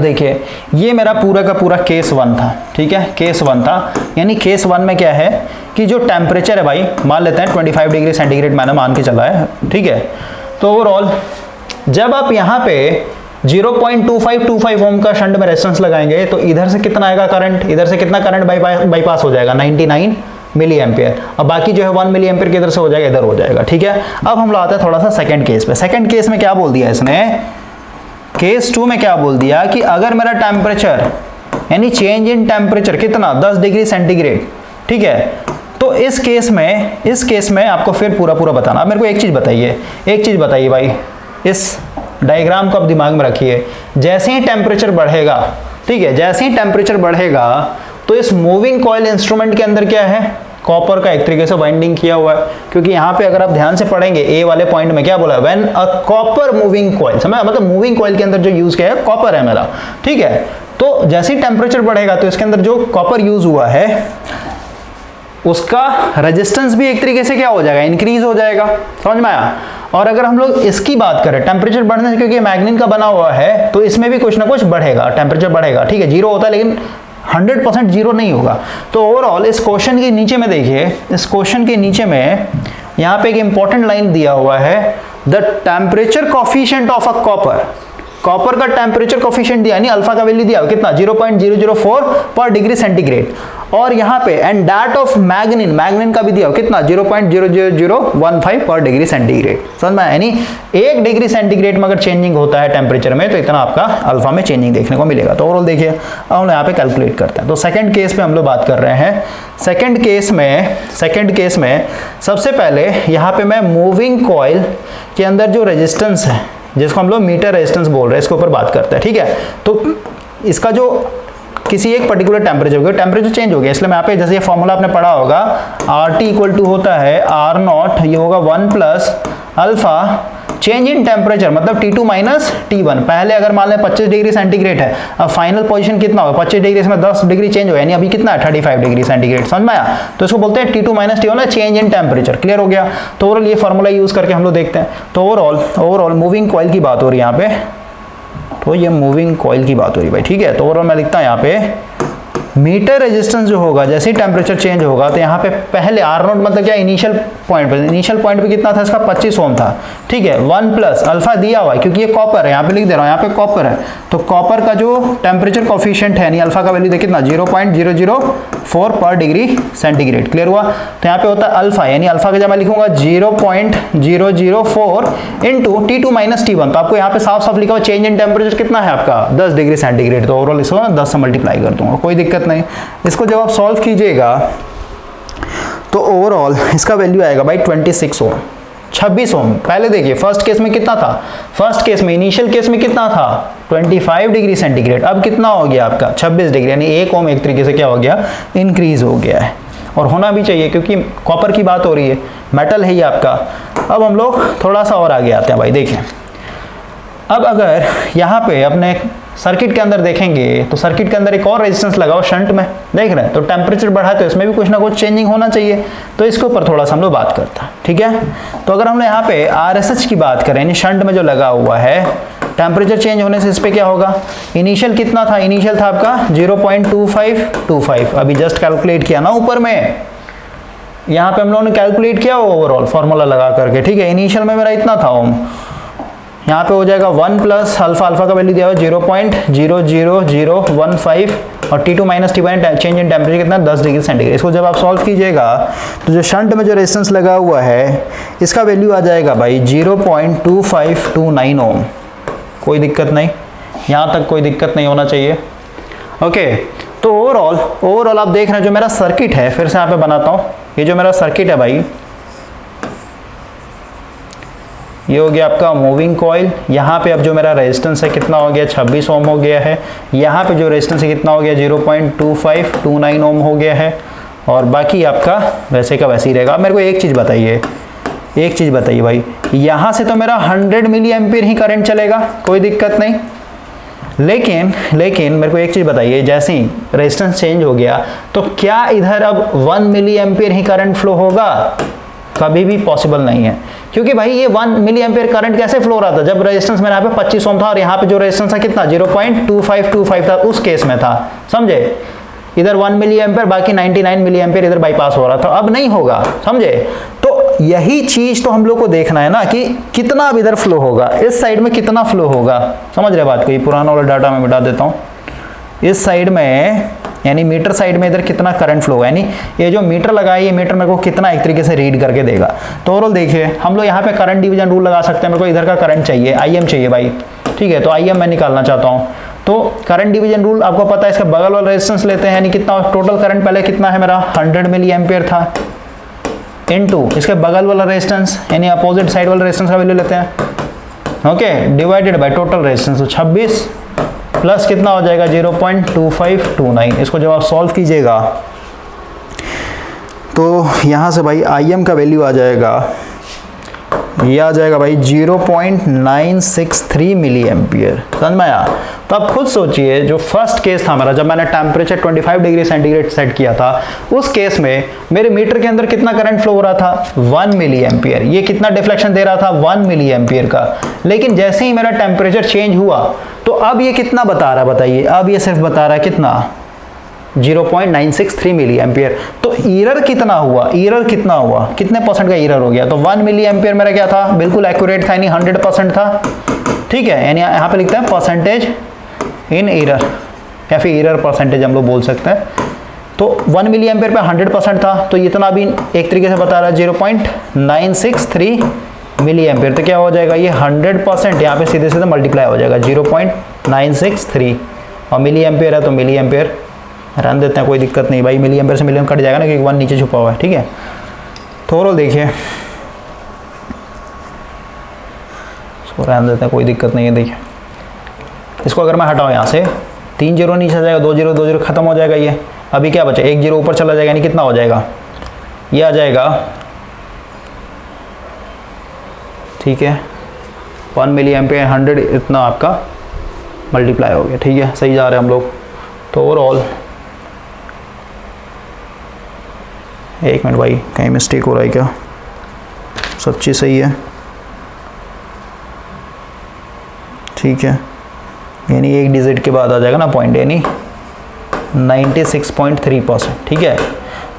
देखिए ये मेरा पूरा का पूरा केस 1 था, ठीक है, केस 1 था। यानी केस 1 में क्या है कि जो टेम्परेचर है भाई मान लेते हैं 25 डिग्री सेंटीग्रेड मैंने मान के चला है, ठीक है। तो ओवरऑल जब आप यहाँ पे 0.2525 ओम का शंट में रेजिस्टेंस लगाएंगे तो इधर से कितना आएगा करंट, इधर से कितना करंट बाईपास हो जाएगा 99 मिली एम्पियर। अब बाकी जो है 1 मिली एम्पियर किधर से हो जाएगा, इधर हो जाएगा, ठीक है। अब हम लोग आते हैं थोड़ा सा सेकंड केस पे। सेकंड केस में क्या बोल दिया इसने, केस 2 में क्या बोल दिया कि अगर मेरा टेम्परेचर यानी चेंज इन टेम्परेचर कितना 10 डिग्री सेंटीग्रेड, ठीक है। तो इस केस में आपको फिर पूरा बताना। अब मेरे को एक चीज बताइए भाई, इस डायग्राम को आप दिमाग में रखिए। जैसे ही टेम्परेचर बढ़ेगा, ठीक है, जैसे ही टेम्परेचर बढ़ेगा तो इस मूविंग कॉइल इंस्ट्रूमेंट के अंदर क्या है, कॉपर का एक तरीके से वाइंडिंग किया हुआ है। क्योंकि यहाँ पे अगर आप ध्यान से पढ़ेंगे ए वाले पॉइंट में क्या बोला है, when a copper moving coil, समझ, मतलब मूविंग कॉइल के अंदर जो यूज किया है कॉपर है मेरा, ठीक है। तो जैसे ही टेम्परेचर बढ़ेगा तो इसके अंदर जो कॉपर यूज हुआ है उसका रेजिस्टेंस भी एक तरीके से क्या हो जाएगा, इंक्रीज हो जाएगा, समझ में आया। और अगर हम लोग इसकी बात करें टेम्परेचर बढ़ने से, क्योंकि मैग्नीन का बना हुआ है तो इसमें भी कुछ ना कुछ बढ़ेगा, टेम्परेचर बढ़ेगा, ठीक है। जीरो होता है लेकिन 100% जीरो नहीं होगा। तो ओवरऑल इस क्वेश्चन के नीचे में देखिए, इस क्वेश्चन के नीचे में यहाँ पे एक इंपॉर्टेंट लाइन दिया हुआ है, the temperature coefficient of a copper का टेम्परेचर कोफिशिएंट दिया, यानी अल्फा का वैल्यू दिया कितना 0.004 पर डिग्री सेंटीग्रेड। और यहाँ पे एंड दैट ऑफ मैग्नीन का भी दिया कितना 0.00015 पर डिग्री सेंटीग्रेड, समझ में। यानी 1 डिग्री सेंटीग्रेड में अगर चेंजिंग होता है टेम्परेचर में तो इतना आपका अल्फा में चेंजिंग देखने को मिलेगा। तो ओवरऑल देखिए अब हम यहाँ पे कैलकुलेट करते हैं। तो सेकंड केस पे हम लोग बात कर रहे हैं। सेकंड केस में सबसे पहले यहाँ पे मैं मूविंग कॉइल के अंदर जो रेजिस्टेंस है, जिसको हम लोग मीटर रेजिस्टेंस बोल रहे हैं, इसके ऊपर बात करते हैं, ठीक है। तो इसका जो किसी एक पर्टिकुलर टेम्परेचर चेंज हो गया, इसलिए मैं यहाँ पे जैसे ये फॉर्मूला आपने पढ़ा होगा, RT इक्वल टू होता है R0, ये होगा 1 plus alpha change in temperature मतलब T2 माइनस T1। पहले अगर मान लें 25 डिग्री सेंटीग्रेड है, अब फाइनल पोजीशन कितना होगा 25 डिग्री से 10 डिग्री चेंज हुआ, यानी अभी कितना है 35 डिग्री सेंटीग्रेड, समझ में आया। तो इसको बोलते हैं T2 minus T1 change in temperature, clear हो गया। तो ओवरऑल ये फॉर्मूला यूज करके हम लोग देखते हैं। तो ओवरऑल मूविंग कॉइल की बात हो रही है यहाँ पे, तो ये मूविंग कॉइल की बात हो रही है भाई, ठीक है। तो ओवरऑल मैं लिखता हूँ यहाँ पे मीटर रेजिस्टेंस जो होगा जैसे ही टेम्परेचर चेंज होगा तो यहाँ पे पहले R0 मतलब क्या, इनिशियल पॉइंट पे कितना था इसका 25 ओम था, ठीक है। 1 प्लस अल्फा दिया हुआ है क्योंकि ये कॉपर है, यहाँ पे लिख दे रहा हूँ, यहाँ पे कॉपर है तो कॉपर का जो टेम्परेचर कोफिशिएंट है यानी अल्फा का वैल्यू कितना 0.004 पर डिग्री सेंटीग्रेड, क्लियर हुआ। तो यहाँ पे होता है अल्फा, यानी अल्फा का जब मैं लिखूंगा 0.004 इंटू T2 माइनस T1। तो आपको यहाँ पे साफ साफ लिखा हुआ चेंज इन टेम्परेचर कितना है आपका 10 डिग्री सेंटीग्रेड। तो ओवरऑल इसको 10 से मल्टीप्लाई कर दूंगा, कोई दिक्कत नहीं। इसको जब आप सॉल्व कीजिएगा तो ओवरऑल इसका वैल्यू आएगा भाई 26 ओम, 26 ओम। पहले देखिए फर्स्ट केस में कितना था, फर्स्ट केस में इनिशियल केस में कितना था 25 डिग्री सेंटीग्रेड, अब कितना हो गया आपका 26 डिग्री, यानी 1 ओम एक तरीके से क्या हो गया, इंक्रीज हो गया है। और होना भी चाहिए क्योंकि कॉपर की बात हो रही है, मेटल है ये आपका। अब हम लोग थोड़ा सा और आगे आते हैं भाई, देखें अब अगर यहाँ पे अपने सर्किट के अंदर देखेंगे तो सर्किट के अंदर एक और रेजिस्टेंस लगा हो शंट में, देख रहे हैं। तो टेम्परेचर बढ़ा तो इसमें भी कुछ ना कुछ चेंजिंग होना चाहिए, तो इसके ऊपर थोड़ा सा हम लोग बात करते हैं, ठीक है। तो अगर हम यहाँ पे RSH की बात करें यानी शंट में जो लगा हुआ है, टेम्परेचर चेंज होने से इस पर क्या होगा, इनिशियल कितना था, इनिशियल था आपका 0.2525, अभी जस्ट कैलकुलेट किया ना ऊपर में, यहाँ पे हम लोगों ने कैलकुलेट किया ओवरऑल फॉर्मूला लगा करके, ठीक है। इनिशियल में मेरा इतना था ओम, यहाँ पे हो जाएगा 1 प्लस अल्फा का वैल्यू दिया हुआ 0.00015 और T2 minus T1 change in temperature कितना 10 डिग्री सेंटीग्रेड। इसको जब आप सॉल्व कीजिएगा तो जो शंट में जो रेजिस्टेंस लगा हुआ है इसका वैल्यू आ जाएगा भाई 0.2529 ओम, कोई दिक्कत नहीं, यहाँ तक कोई दिक्कत नहीं होना चाहिए, ओके। तो ओवरऑल आप देख रहे हैं जो मेरा सर्किट है, फिर से यहाँ पे बनाता हूँ, ये जो मेरा सर्किट है भाई, ये हो गया आपका मूविंग कॉइल। यहाँ पे अब जो मेरा रेजिस्टेंस है कितना हो गया, 26 ओम हो गया है। यहाँ पे जो रेजिस्टेंस है कितना हो गया, 0.2529 ओम हो गया है। और बाकी आपका वैसे का वैसे ही रहेगा। अब मेरे को एक चीज़ बताइए भाई, यहाँ से तो मेरा 100 मिली एम्पियर ही करंट चलेगा, कोई दिक्कत नहीं। लेकिन मेरे को एक चीज़ बताइए, जैसे ही रेजिस्टेंस चेंज हो गया तो क्या इधर अब 1 मिली एम्पियर ही करंट फ्लो होगा? कभी भी पॉसिबल नहीं है, क्योंकि भाई ये 1 मिली एम्पियर करंट कैसे फ्लो रहा था जब रेजिस्टेंस मेरे यहाँ पे 25 ओम था और यहाँ पे जो रेजिस्टेंस था कितना, 0.2525 था, उस केस में था, समझे? इधर 1 मिली एम्पियर, बाकी 99 मिली एम्पियर इधर बाईपास हो रहा था, अब नहीं होगा, समझे? तो यही चीज तो हम लोग को देखना है ना कि कितना अब इधर फ्लो होगा, इस साइड में कितना फ्लो होगा, समझ रहे बात को? ये पुराना वाला डाटा मैं मिटा देता हूँ। इस साइड में यानी मीटर साइड में इधर कितना करंट फ्लो होगा, यानी ये जो मीटर लगा है ये मीटर मेरे को कितना एक तरीके से रीड करके देगा। तो ओवरऑल देखिए हम लोग यहाँ पे करंट डिवीजन रूल लगा सकते हैं। मेरे को इधर का करंट चाहिए, IM चाहिए भाई, ठीक है? तो IM मैं निकालना चाहता हूँ। तो करंट डिवीजन रूल आपको पता है, इसका बगल वाला रेजिस्टेंस लेते हैं, यानी कितना टोटल करंट पहले कितना है मेरा, 100 मिली एम्पियर था, इनटू इसके बगल वाला रेजिस्टेंस यानी अपोजिट साइड वाला रेजिस्टेंस का वैल्यू लेते हैं, okay, divided by total resistance. तो 26 प्लस कितना हो जाएगा, 0.2529। इसको जब आप सॉल्व कीजिएगा तो यहाँ से भाई IM का वैल्यू आ जाएगा, ये आ जाएगा भाई 0.963 मिली एम्पियर। समझ में आया? तो आप खुद सोचिए, जो फर्स्ट केस था मेरा, जब मैंने टेम्परेचर 25 डिग्री सेंटीग्रेड सेट किया था, उस केस में मेरे मीटर के अंदर कितना करंट फ्लो हो रहा था, 1 मिली एम्पियर। ये कितना डिफ्लेक्शन दे रहा था, 1 मिली एम्पियर का। लेकिन जैसे ही मेरा टेम्परेचर चेंज हुआ तो अब ये कितना बता रहा है, बताइए? अब ये सिर्फ बता रहा है कितना, 0.963 मिली एम्पियर। तो एरर कितना हुआ, कितने परसेंट का एरर हो गया? तो 1 मिली एम्पियर मेरा क्या था, बिल्कुल एक्यूरेट था, यानी 100% था, ठीक है? यानी यहाँ पे लिखते हैं परसेंटेज इन एरर, या फिर एरर परसेंटेज हम लोग बोल सकते हैं। तो 1 मिली एम्पियर पे 100% था, तो इतना भी एक तरीके से बता रहा है 0.963 मिली एम्पियर। तो क्या हो जाएगा, ये 100% यहाँ पे सीधे सीधे मल्टीप्लाई हो जाएगा, 0.963, और मिली एम्पियर है तो मिली एम्पियर रन देते हैं, कोई दिक्कत नहीं भाई, मिली एम्पियर से मिलियन कट जाएगा ना, क्योंकि 1 नीचे छुपा हुआ है, ठीक है? तो ओवरऑल देखिए, इसको रन देते हैं, कोई दिक्कत नहीं है। देखिए इसको अगर मैं हटाऊँ यहाँ से, 3 जीरो नीचे आ जाएगा, 2 जीरो खत्म हो जाएगा। ये अभी क्या बचा, 1 जीरो ऊपर चला जाएगा, यानी कितना हो जाएगा, ये आ जाएगा, ठीक है, 1 मिली एम्पियर 100, इतना आपका मल्टीप्लाई हो गया, ठीक है? सही जा रहे हैं हम लोग। तो ओवरऑल, एक मिनट भाई, कहीं मिस्टेक हो रहा है क्या, सब चीज़ सही है, ठीक है? यानी एक डिजिट के बाद आ जाएगा ना पॉइंट, यानी 96.3%, ठीक है?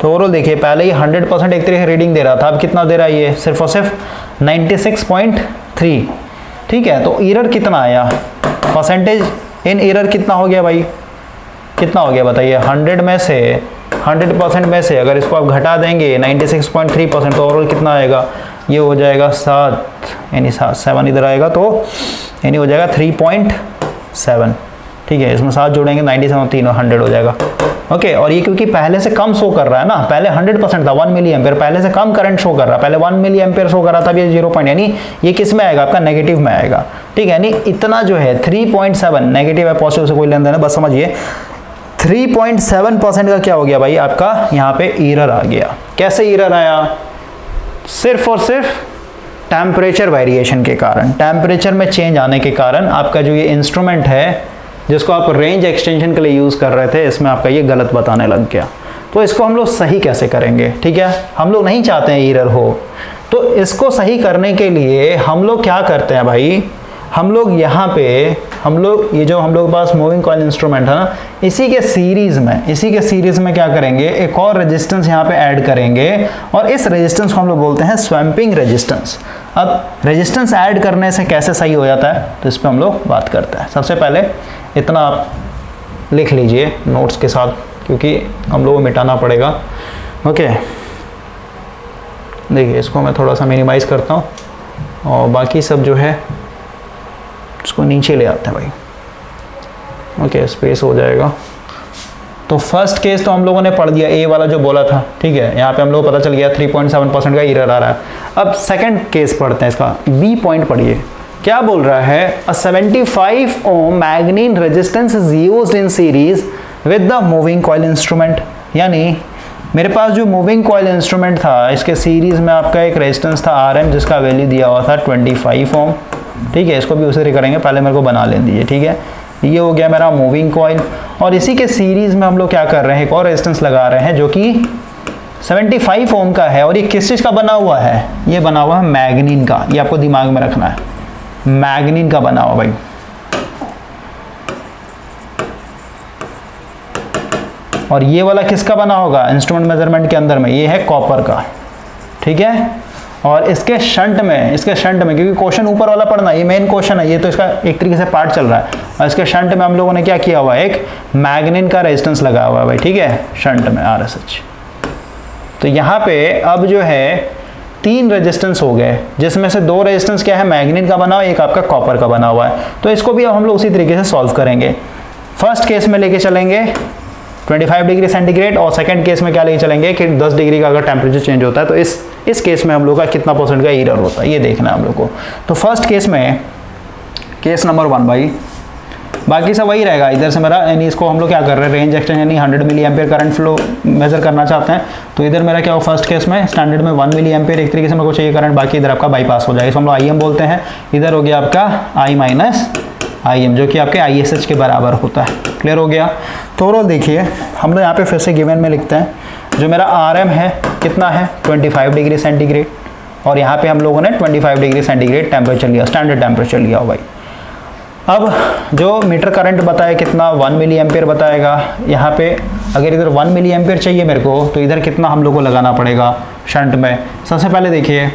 तो ओवरऑल देखिए, पहले ये 100% एक तरीके से रीडिंग दे रहा था, अब कितना दे रहा है ये, सिर्फ और सिर्फ 96.3, ठीक है? तो एरर कितना आया, परसेंटेज इन एरर कितना हो गया भाई, कितना हो गया बताइए? 100% में से अगर इसको आप घटा देंगे 96.3%, तो ओवरऑल कितना आएगा, ये हो जाएगा 7, यानी 7 इधर आएगा, तो यानी हो जाएगा 3.7, ठीक है? इसमें 7 जोड़ेंगे, 97 3 100 हो जाएगा, ओके? और ये क्योंकि पहले से कम शो कर रहा है ना, पहले 100% था, 1 मिली एम्पियर, पहले से कम करंट शो कर रहा है, पहले 1 मिली एम्पियर शो कर रहा था, अब ये 0 पॉइंट, यानी ये किस में आएगा, आपका नेगेटिव में आएगा, ठीक है? यानी इतना जो है 3.7, नेगेटिव है पॉजिटिव से कोई लेन देन है, बस समझिए 3.7% का क्या हो गया भाई, आपका यहाँ पे एरर आ गया। कैसे एरर आया? सिर्फ और सिर्फ टेम्परेचर वेरिएशन के कारण, टेम्परेचर में चेंज आने के कारण आपका जो ये इंस्ट्रूमेंट है, जिसको आप रेंज एक्सटेंशन के लिए यूज़ कर रहे थे, इसमें आपका ये गलत बताने लग गया। तो इसको हम लोग सही कैसे करेंगे, ठीक है? हम लोग नहीं चाहते हैं एरर हो, तो इसको सही करने के लिए हम लोग क्या करते हैं भाई, हम लोग यहाँ पे ये जो हम लोग के पास मूविंग कॉइल इंस्ट्रूमेंट है ना, इसी के सीरीज में क्या करेंगे, एक और रेजिस्टेंस यहाँ पे ऐड करेंगे, और इस रेजिस्टेंस को हम लोग बोलते हैं स्वैम्पिंग रेजिस्टेंस। अब रेजिस्टेंस ऐड करने से कैसे सही हो जाता है, तो इस पर हम लोग बात करते हैं। सबसे पहले इतना आप लिख लीजिए नोट्स के साथ, क्योंकि हम लोग को मिटाना पड़ेगा, ओके? देखिए इसको मैं थोड़ा सा मिनिमाइज़ करता हूँ, और बाकी सब जो है इसको नीचे ले आते हैं भाई, ओके? स्पेस हो जाएगा। तो फर्स्ट केस तो हम लोगों ने पढ़ दिया, ए वाला जो बोला था, ठीक है? यहाँ पे हम लोग को पता चल गया 3.7% का एरर आ रहा है। अब सेकंड केस पढ़ते हैं, इसका बी पॉइंट पढ़िए, क्या बोल रहा है, a 75 ohm manganin resistance is used in series with the moving coil instrument. यानी मेरे पास जो मूविंग कॉइल इंस्ट्रूमेंट था, इसके सीरीज में आपका एक रेजिस्टेंस था RM जिसका वैल्यू दिया हुआ था 25 ओम। ठीक है, इसको भी उसे करेंगे, पहले मेरे को बना लेने दीजिए। ठीक है, ये हो गया मेरा मूविंग कॉइल, और इसी के सीरीज में हम लोग क्या कर रहे हैं, एक और रेजिस्टेंस लगा रहे हैं जो कि 75 ओम का है। और ये किस चीज़ का बना हुआ है, ये बना हुआ है मैग्नीन का, ये आपको दिमाग में रखना है, मैग्नीन का बना हुआ भाई। और ये वाला किसका बना होगा इंस्ट्रूमेंट मेजरमेंट के अंदर में, ये है कॉपर का। ठीक है, और इसके शंट में क्योंकि क्वेश्चन ऊपर वाला पढ़ना, ये मेन क्वेश्चन है, ये तो इसका एक तरीके से पार्ट चल रहा है, और इसके शंट में हम लोगों ने क्या किया हुआ है, एक मैग्नीन का रेजिस्टेंस लगा हुआ है भाई। ठीक है, शंट में RSH। तो यहाँ पे अब जो है 3 रेजिस्टेंस हो गए, जिसमें से 2 रेजिस्टेंस क्या है, मैग्नीन का बना हुआ है, एक आपका कॉपर का बना हुआ है। तो इसको भी अब हम लोग उसी तरीके से सॉल्व करेंगे। फर्स्ट केस में लेके चलेंगे 25 डिग्री सेंटीग्रेड, और सेकंड केस में क्या लेके चलेंगे कि 10 डिग्री का अगर टेम्परेचर चेंज होता है तो इस केस में हम लोग का कितना % का एरर होता है, ये देखना है हम लोग को। तो फर्स्ट केस में, केस नंबर 1 भाई, बाकी सब वही रहेगा इधर से मेरा, यानी इसको हम लोग क्या कर रहे हैं, रेंज एक्सटेंशन यानी 100 milli ampere current flow measure करना चाहते हैं। तो इधर मेरा क्या हो, फर्स्ट केस में स्टैंडर्ड में 1 मिली एम्पेयर एक तरीके से मेरे को चाहिए करंट, बाकी इधर आपका बाईपास हो जाएगा, इसको हम लोग IM बोलते हैं। इधर हो गया आपका I माइनस IM जो कि आपके ISH के बराबर होता है। क्लियर हो गया। तो ओवरऑल देखिए, हम लोग यहाँ पे फिर से गिवन में लिखते हैं, जो मेरा RM है कितना है 25 डिग्री सेंटीग्रेड, और यहाँ पे हम लोगों ने 25 डिग्री सेंटीग्रेड टेम्परेचर लिया, स्टैंडर्ड टेम्परेचर लिया हो भाई। अब जो मीटर करंट बताया कितना 1 मिली एम्पेयर बताएगा। यहाँ पे अगर इधर 1 मिली एम्पेयर चाहिए मेरे को, तो इधर कितना हम लोग को लगाना पड़ेगा शंट में। सबसे पहले देखिए,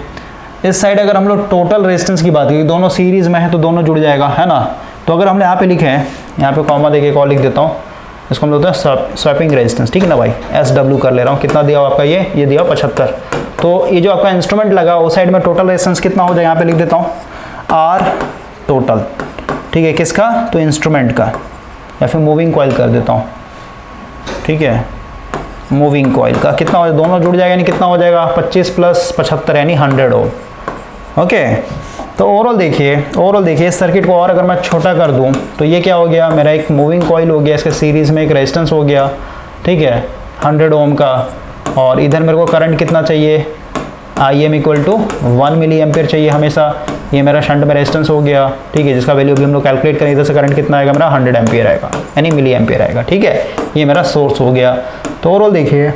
इस साइड अगर हम लोग टोटल रेजिस्टेंस की बात करें, दोनों सीरीज में है तो दोनों जुड़ जाएगा, है ना। तो अगर हमने यहाँ पे लिखे हैं, यहाँ पे कॉमा देके एक और लिख देता हूँ, इसको हम बोलते हैं स्वैपिंग रेजिस्टेंस। ठीक है ना भाई, SW कर ले रहा हूँ। कितना दिया हुआ आपका, ये दिया 75। तो ये जो आपका इंस्ट्रूमेंट लगा उस साइड में टोटल रेजिस्टेंस कितना हो जाए, यहाँ पे लिख देता हूँ R टोटल। ठीक है, किसका, तो इंस्ट्रूमेंट का, या फिर मूविंग कॉइल कर देता हूँ। ठीक है, मूविंग कॉइल का कितना हो जाए, दोनों जुड़ जाएगा, यानी कितना हो जाएगा 25 + 75 यानी 100 ओम। ओके, तो ओवरऑल देखिए इस सर्किट को और अगर मैं छोटा कर दूं तो ये क्या हो गया, मेरा एक मूविंग कॉइल हो गया, इसके सीरीज में एक रेजिस्टेंस हो गया। ठीक है, 100 ओम का, और इधर मेरे को करंट कितना चाहिए, IM = 1 मिली एम्पेयर चाहिए हमेशा। ये मेरा शंट में रेजिस्टेंस हो गया। ठीक है, जिसका वैल्यू भी हम लोग कैलकुलेट करें, इधर से करंट कितना आएगा मेरा 100 एम्पियर आएगा, यानी मिली एम्पियर आएगा। ठीक है, ये मेरा सोर्स हो गया। तो ओवरऑल देखिए,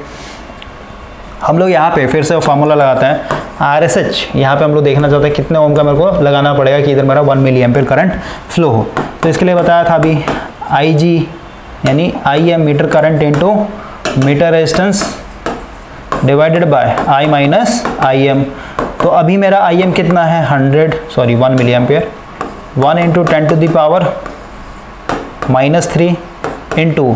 हम लोग यहाँ पे फिर से फार्मूला लगाते हैं RSH। यहाँ पे हम लोग देखना चाहते हैं कितने ओम का मेरे को लगाना पड़ेगा कि इधर मेरा 1 मिली एम्पियर करंट फ्लो हो। तो इसके लिए बताया था अभी IG यानी IM meter current into meter resistance divided by I minus IM। तो अभी मेरा IM कितना है 1 मिली एम्पियर, 1 × 10⁻³ इंटू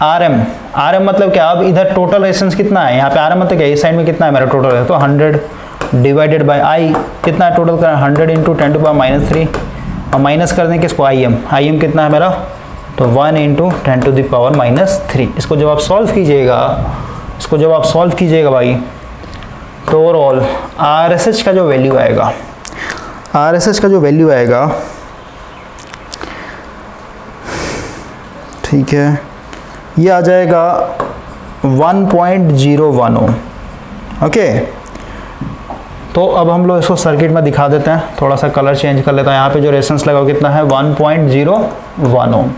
RM मतलब क्या, अब इधर टोटल रेजिस्टेंस कितना है, यहाँ पे RM मतलब क्या, इस साइड में कितना है मेरा टोटल है, तो 100 डिवाइडेड बाय I कितना है टोटल का 100 × 10⁻³ और माइनस कर दें किसको IM कितना है मेरा, तो 1 × 10⁻³ इसको जब आप सॉल्व कीजिएगा भाई, तो ओवरऑल RSH का जो वैल्यू आएगा, ठीक है, ये आ जाएगा 1.01 ओम। ओके, तो अब हम लोग इसको सर्किट में दिखा देते हैं, थोड़ा सा कलर चेंज कर लेता हैं। यहाँ पे जो रेजिस्टेंस लगा कितना है 1.01 ओम।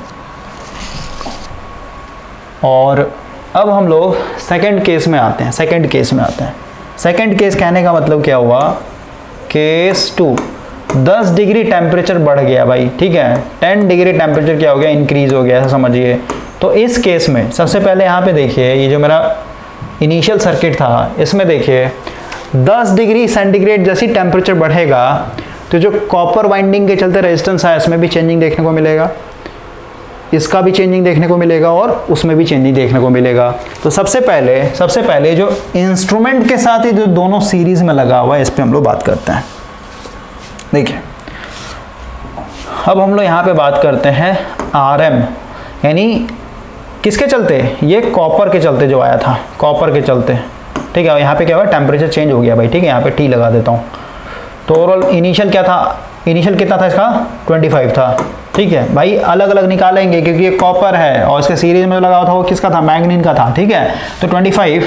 और अब हम लोग सेकंड केस में आते हैं। सेकंड केस कहने का मतलब क्या हुआ, केस 2 10 डिग्री टेम्परेचर बढ़ गया भाई। ठीक है, 10 डिग्री टेम्परेचर क्या हो गया, इंक्रीज हो गया, ऐसा समझिए। तो इस केस में सबसे पहले यहाँ पे देखिए, ये जो मेरा इनिशियल सर्किट था, इसमें देखिए 10 डिग्री सेंटीग्रेड जैसी टेम्परेचर बढ़ेगा तो जो कॉपर वाइंडिंग के चलते रेजिस्टेंस है इसमें भी चेंजिंग देखने को मिलेगा, इसका भी चेंजिंग देखने को मिलेगा, और उसमें भी चेंजिंग देखने को मिलेगा। तो सबसे पहले जो इंस्ट्रूमेंट के साथ ही जो दोनों सीरीज में लगा हुआ है, इस पे हम लोग बात करते हैं। देखिए, अब हम लोग यहाँ पे बात करते हैं RM, यानी किसके चलते, ये कॉपर के चलते जो आया था, कॉपर के चलते ठीक है। यहाँ पे क्या हुआ, टेम्परेचर चेंज हो गया भाई, ठीक है। यहाँ पे टी लगा देता हूँ। तो ओवरऑल इनिशियल क्या था, इनिशियल कितना था इसका 25 था, ठीक है भाई। अलग अलग निकालेंगे क्योंकि ये कॉपर है और इसके सीरीज में लगा हुआ था वो किसका था, मैग्नीन का था, ठीक है। तो 25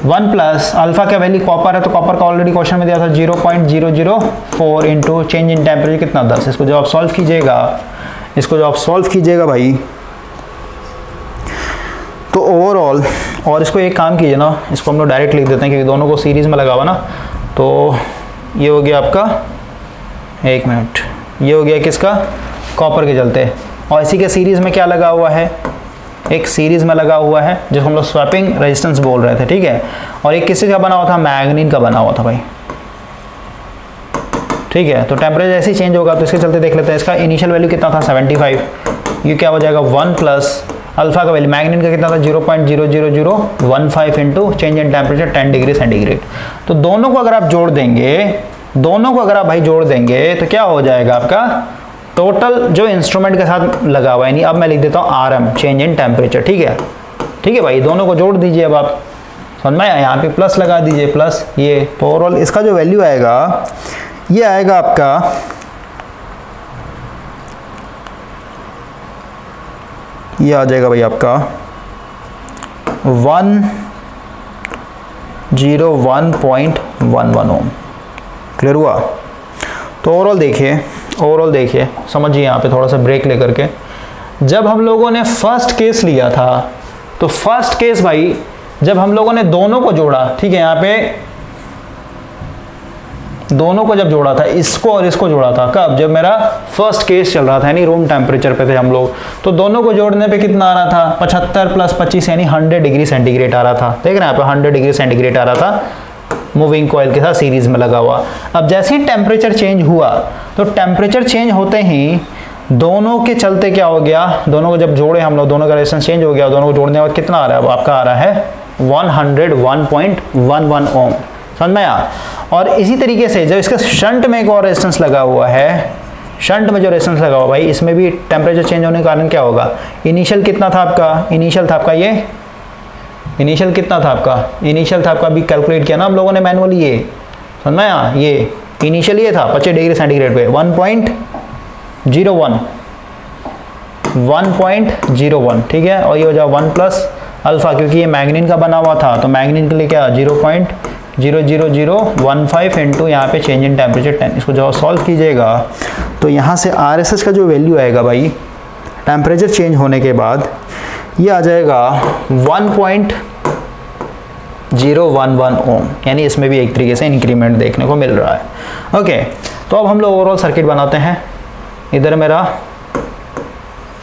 1 प्लस अल्फा का वैल्यू कॉपर है, तो कॉपर का ऑलरेडी क्वेश्चन में दिया था 0.004 इंटू चेंज इन टेम्परेचर कितना 10। इसको जब आप सॉल्व कीजिएगा, इसको जब आप सॉल्व कीजिएगा भाई, तो ओवरऑल, और इसको एक काम कीजिए ना, इसको हम लोग डायरेक्ट लिख देते हैं क्योंकि दोनों को सीरीज में लगा हुआ ना। तो ये हो गया आपका, एक मिनट, ये हो गया किसका, कॉपर के चलते। और इसी के सीरीज में क्या लगा हुआ है, एक सीरीज में लगा हुआ है जिसको हम लोग स्वैपिंग रेजिस्टेंस बोल रहे थे, ठीक है। और एक किससे का बना हुआ था, मैग्नीन का बना हुआ था भाई, ठीक है। तो टेम्परेचर ऐसे ही चेंज होगा, तो इसके चलते देख लेते हैं। इसका इनिशियल वैल्यू कितना था 75, ये क्या हो जाएगा 1 प्लस अल्फा का वैल्यू मैग्नीन का कितना था 0.00015 into change in temperature 10 degree centigrade. तो दोनों को अगर आप जोड़ देंगे, दोनों को अगर आप भाई जोड़ देंगे तो क्या हो जाएगा आपका टोटल जो इंस्ट्रूमेंट के साथ लगा हुआ है। यानी अब मैं लिख देता हूँ RM चेंज इन टेम्परेचर, ठीक है, ठीक है भाई। दोनों को जोड़ दीजिए, अब आप समझ में, यहाँ पे प्लस लगा दीजिए, प्लस ये। तो ओवरऑल इसका जो वैल्यू आएगा ये आएगा आपका, ये आ जाएगा भाई आपका 101.11 ओम। क्लियर हुआ। तो ओवरऑल देखिए समझिए, यहाँ पे थोड़ा सा ब्रेक लेकर के, जब हम लोगों ने फर्स्ट केस लिया था, तो फर्स्ट केस भाई जब हम लोगों ने दोनों को जोड़ा, ठीक है, यहाँ पे दोनों को जब जोड़ा था, इसको और इसको जोड़ा था, कब, जब मेरा फर्स्ट केस चल रहा था, यानी रूम टेम्परेचर पे थे हम लोग। तो दोनों को जोड़ने पे कितना आ रहा था, 75 प्लस 25 यानी 100 डिग्री सेंटीग्रेड आ रहा था। देख रहे हैं यहाँ पे 100 डिग्री सेंटीग्रेड आ रहा था मूविंग कॉइल के साथ सीरीज में लगा हुआ। अब जैसे ही टेम्परेचर चेंज हुआ, तो टेम्परेचर चेंज होते ही दोनों के चलते क्या हो गया, दोनों को जब जोड़े हम लोग, दोनों का रेजिस्टेंस चेंज हो गया। दोनों को जोड़ने के बाद कितना आ रहा है, अब आपका आ रहा है 101.11 ओम। समझ में आया। और इसी तरीके से जब इसके शंट में एक और रेजिस्टेंस लगा हुआ है, शंट में जो रेजिस्टेंस लगा हुआ भाई, इसमें भी टेम्परेचर चेंज होने के कारण क्या होगा, इनिशियल कितना था आपका, इनिशियल था आपका ये, इनिशियल कितना था आपका, इनिशियल था आपका, अभी कैलकुलेट किया ना हम लोगों ने मैनुअली, ये समझ में आया। ये इनिशियल ये था 25 डिग्री सेंटीग्रेड पे 1.01, ठीक है। और ये हो जाए 1 प्लस अल्फा, क्योंकि ये मैग्नीन का बना हुआ था, तो मैग्नीन के लिए क्या 0.00015 इंटू यहाँ पे चेंज इन टेम्परेचर 10। इसको जब सॉल्व कीजिएगा तो यहाँ से RSS का जो वैल्यू आएगा भाई टेम्परेचर चेंज होने के बाद, ये आ जाएगा 1.011 ओम। यानी इसमें भी एक तरीके से इंक्रीमेंट देखने को मिल रहा है। ओके, तो अब हम लोग ओवरऑल सर्किट बनाते हैं। इधर मेरा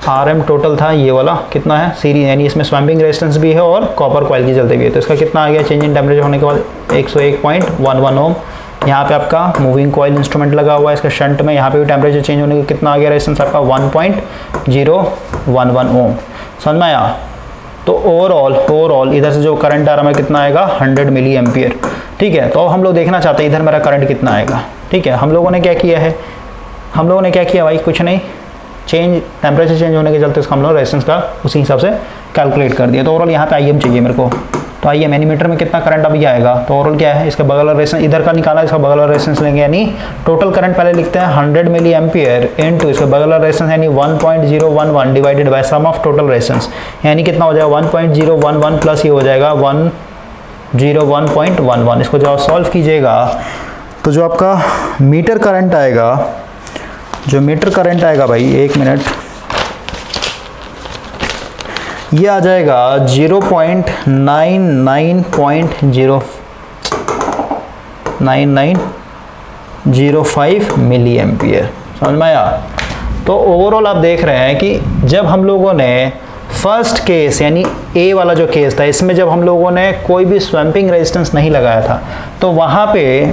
RM टोटल था ये वाला, कितना है सीरीज, यानी इसमें स्वैम्पिंग रेजिस्टेंस भी है और कॉपर कॉइल की चलते भी है। तो इसका कितना आ गया चेंज इन टेम्परेचर होने के बाद 101.11 ओम। यहाँ पे आपका मूविंग कॉइल इंस्ट्रूमेंट लगा हुआ है, इसका शंट में, यहाँ पे भी टेम्परेचर चेंज होने का कितना आ गया रेजिस्टेंस आपका 1.011 ओम। समझ में आया। तो ओवरऑल इधर से जो करंट आ रहा है कितना आएगा 100 मिली एम्पियर, ठीक है। तो हम लोग देखना चाहते हैं इधर मेरा करंट कितना आएगा, ठीक है। हम लोगों ने क्या किया है, हम लोगों ने क्या किया भाई, कुछ नहीं, चेंज टेम्परेचर चेंज होने के चलते उसका हम लोग रेजिस्टेंस का उसी हिसाब से कैलकुलेट कर दिया। तो ओवरऑल यहाँ पे IM चाहिए मेरे को, तो IM एनीमीटर में कितना करंट अभी आएगा। तो ओवरऑल क्या है, इसका बगल वाला रेजिस्टेंस इधर का निकाला, इसका बगल वाला रेजिस्टेंस लेंगे, यानी टोटल करंट पहले लिखते हैं 100 मिली एम्पियर इनटू इसका बगल वाला रेजिस्टेंस यानी 1.011 divided by sum of total resistance, यानी कितना हो जाएगा 1.011 प्लस ये हो जाएगा 101.11। इसको जब आप सॉल्व कीजिएगा तो जो आपका मीटर करंट आएगा, जो मीटर करंट आएगा भाई, एक मिनट, ये आ जाएगा 0.9905 मिली एम्पियर। समझ में आया। तो ओवरऑल आप देख रहे हैं कि जब हम लोगों ने फर्स्ट केस यानी ए वाला जो केस था, इसमें जब हम लोगों ने कोई भी स्वैम्पिंग रेजिस्टेंस नहीं लगाया था, तो वहाँ पे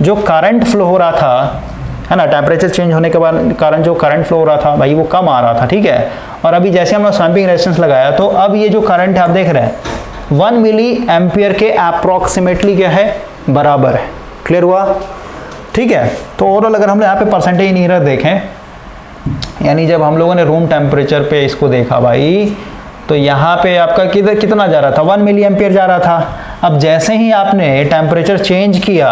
जो करंट फ्लो हो रहा था, है ना, टेम्परेचर चेंज होने के बाद कारण जो करंट फ्लो हो रहा था भाई वो कम आ रहा था, ठीक है। और अभी जैसे हमने स्वैम्पिंग रेजिस्टेंस लगाया, तो अब ये जो करंट है आप देख रहे हैं 1 मिली एम्पियर के अप्रॉक्सीमेटली क्या है, बराबर है। क्लियर हुआ, ठीक है। तो ओवरऑल अगर हम यहाँ पे परसेंटेज नहीं देखें, यानी जब हम लोगों ने रूम टेम्परेचर पे इसको देखा भाई, तो यहाँ पे आपका किधर कितना जा रहा था, 1 मिली एम्पियर जा रहा था। अब जैसे ही आपने टेम्परेचर चेंज किया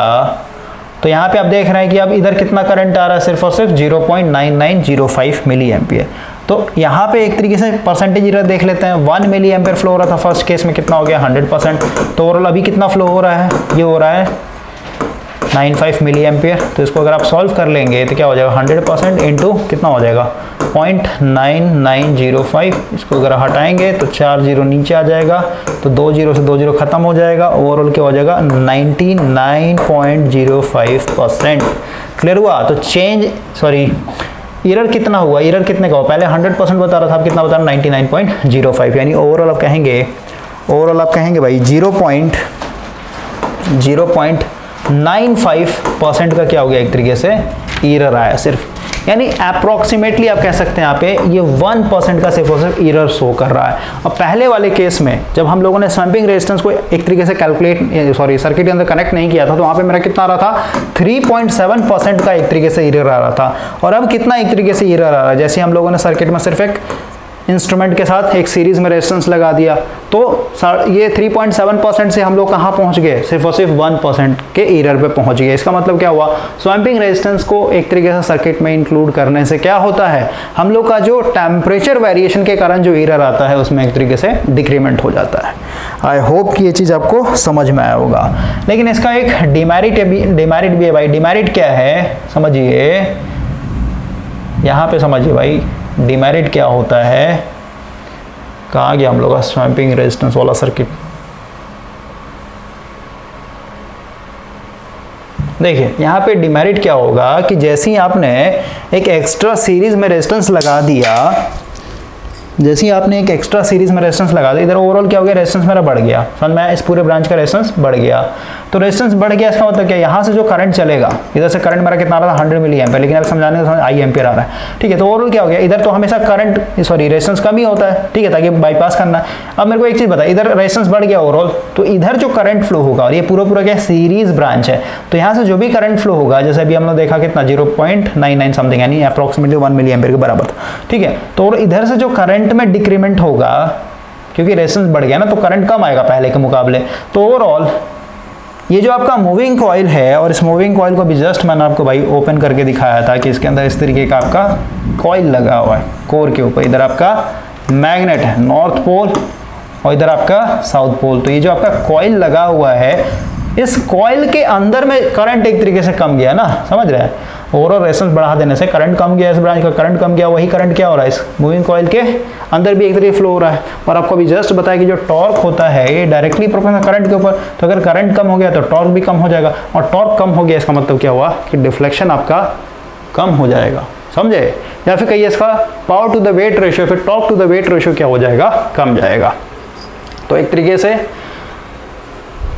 तो यहाँ पे आप देख रहे हैं कि अब इधर कितना करंट आ रहा है, सिर्फ और सिर्फ 0.9905 मिली एम्पियर। तो यहाँ पे एक तरीके से परसेंटेज एरर देख लेते हैं। 1 मिली एम्पियर फ्लो हो रहा था फर्स्ट केस में, कितना हो गया 100%। तो ओवरऑल अभी कितना फ्लो हो रहा है, ये हो रहा है 95 मिली एम्पियर। तो इसको अगर आप सॉल्व कर लेंगे तो क्या हो जाएगा 100% इंटू कितना हो जाएगा 0.9905। इसको अगर हटाएंगे तो 4 जीरो नीचे आ जाएगा, तो 2 जीरो से 2 जीरो खत्म हो जाएगा। ओवरऑल क्या हो जाएगा 99.05%। क्लियर हुआ? तो एरर कितना हुआ, एरर कितने का हुआ, पहले 100% बता रहा था, अब कितना बता रहा 99.05। यानी ओवरऑल आप कहेंगे भाई 0.95% का क्या हो गया एक तरीके से एरर आया सिर्फ। यानी अप्रॉक्सीमेटली आप कह सकते हैं यहाँ पे ये 1% का सिर्फ और सिर्फ एरर शो कर रहा है। अब पहले वाले केस में जब हम लोगों ने स्वैम्पिंग रेजिस्टेंस को एक तरीके से सर्किट के अंदर कनेक्ट नहीं किया था, तो वहाँ पे मेरा कितना आ रहा था 3.7% का एक तरीके से एरर आ रहा था। और अब कितना एक तरीके से एरर आ रहा है, जैसे हम लोगों ने सर्किट में सिर्फ एक इंस्ट्रूमेंट के साथ एक सीरीज में रेजिस्टेंस लगा दिया, तो ये 3.7% से हम लोग कहाँ पहुँच गए, सिर्फ और सिर्फ 1% के एरर पे पहुँच गए। इसका मतलब क्या हुआ, स्वैम्पिंग रेजिस्टेंस को एक तरीके से सर्किट में इंक्लूड करने से क्या होता है, हम लोग का जो टेम्परेचर वेरिएशन के कारण जो एरर आता है उसमें एक तरीके से डिक्रीमेंट हो जाता है। आई होप कि ये चीज़ आपको समझ में आया होगा। लेकिन इसका एक डिमेरिट भी है भाई। डिमेरिट क्या है समझिए, यहाँ पे समझिए भाई डिमेरिट क्या होता है। कहाँ गया हम लोग का स्वैम्पिंग रेजिस्टेंस वाला सर्किट, देखिए यहाँ पे डिमेरिट क्या होगा कि जैसे ही आपने एक एक्स्ट्रा सीरीज में रेजिस्टेंस लगा दिया, इधर ओवरऑल क्या हो गया, रेजिस्टेंस मेरा बढ़ गया, समझ में, इस पूरे ब्रांच का रेजिस्टेंस बढ़ गया। तो रेजिस्टेंस बढ़ गया इसका मतलब क्या, यहाँ से जो करंट चलेगा, इधर से करंट मेरा कितना आ रहा था 100 मिली एम्पियर, लेकिन अब समझाने का आई एम्पियर आ रहा है, ठीक है। तो ओवरऑल क्या हो गया, इधर तो हमेशा रेजिस्टेंस कम ही होता है, ठीक है, ताकि बाईपास करना है। अब मेरे को एक चीज़ बता, इधर रेजिस्टेंस बढ़ गया ओवरऑल, तो इधर जो करंट फ्लो होगा, और ये पूरा क्या सीरीज ब्रांच है, तो यहाँ से जो भी करंट फ्लो होगा, जैसे अभी हमने देखा कितना 0.99 समथिंग, यानी अप्रॉक्सीमेटली 1 मिली एम्पियर के बराबर, ठीक है। तो इधर से जो करंट में डिक्रीमेंट होगा, क्योंकि रेजिस्टेंस बढ़ गया ना, तो करंट कम आएगा पहले के मुकाबले। तो ओवरऑल ये जो आपका मूविंग कॉइल है, और इस मूविंग कॉइल को भी जस्ट मैंने आपको भाई ओपन करके दिखाया था कि इसके अंदर इस तरीके का आपका कॉइल लगा हुआ है कोर के ऊपर। इधर आपका मैग्नेट है नॉर्थ पोल और इधर आपका साउथ पोल। तो ये जो आपका कॉइल लगा हुआ है, इस कॉइल के अंदर में करंट एक तरीके से कम गया ना, समझ रहे हैं। ओवरऑल रेजिस्टेंस बढ़ा देने से करंट कम गया, इस ब्रांच का करंट कम गया, वही करंट क्या हो रहा है इस मूविंग कॉइल के अंदर भी एक तरीके फ्लो हो रहा है। और आपको अभी जस्ट बताया कि जो टॉर्क होता है ये डायरेक्टली प्रोपोर्शनल करंट के ऊपर, तो अगर करंट कम हो गया तो टॉर्क भी कम हो जाएगा, और टॉर्क कम हो गया इसका मतलब क्या हुआ कि डिफ्लेक्शन आपका कम हो जाएगा, समझे। या फिर कहिए इसका power to the weight ratio, फिर torque to the weight ratio क्या हो जाएगा, कम जाएगा। तो एक तरीके से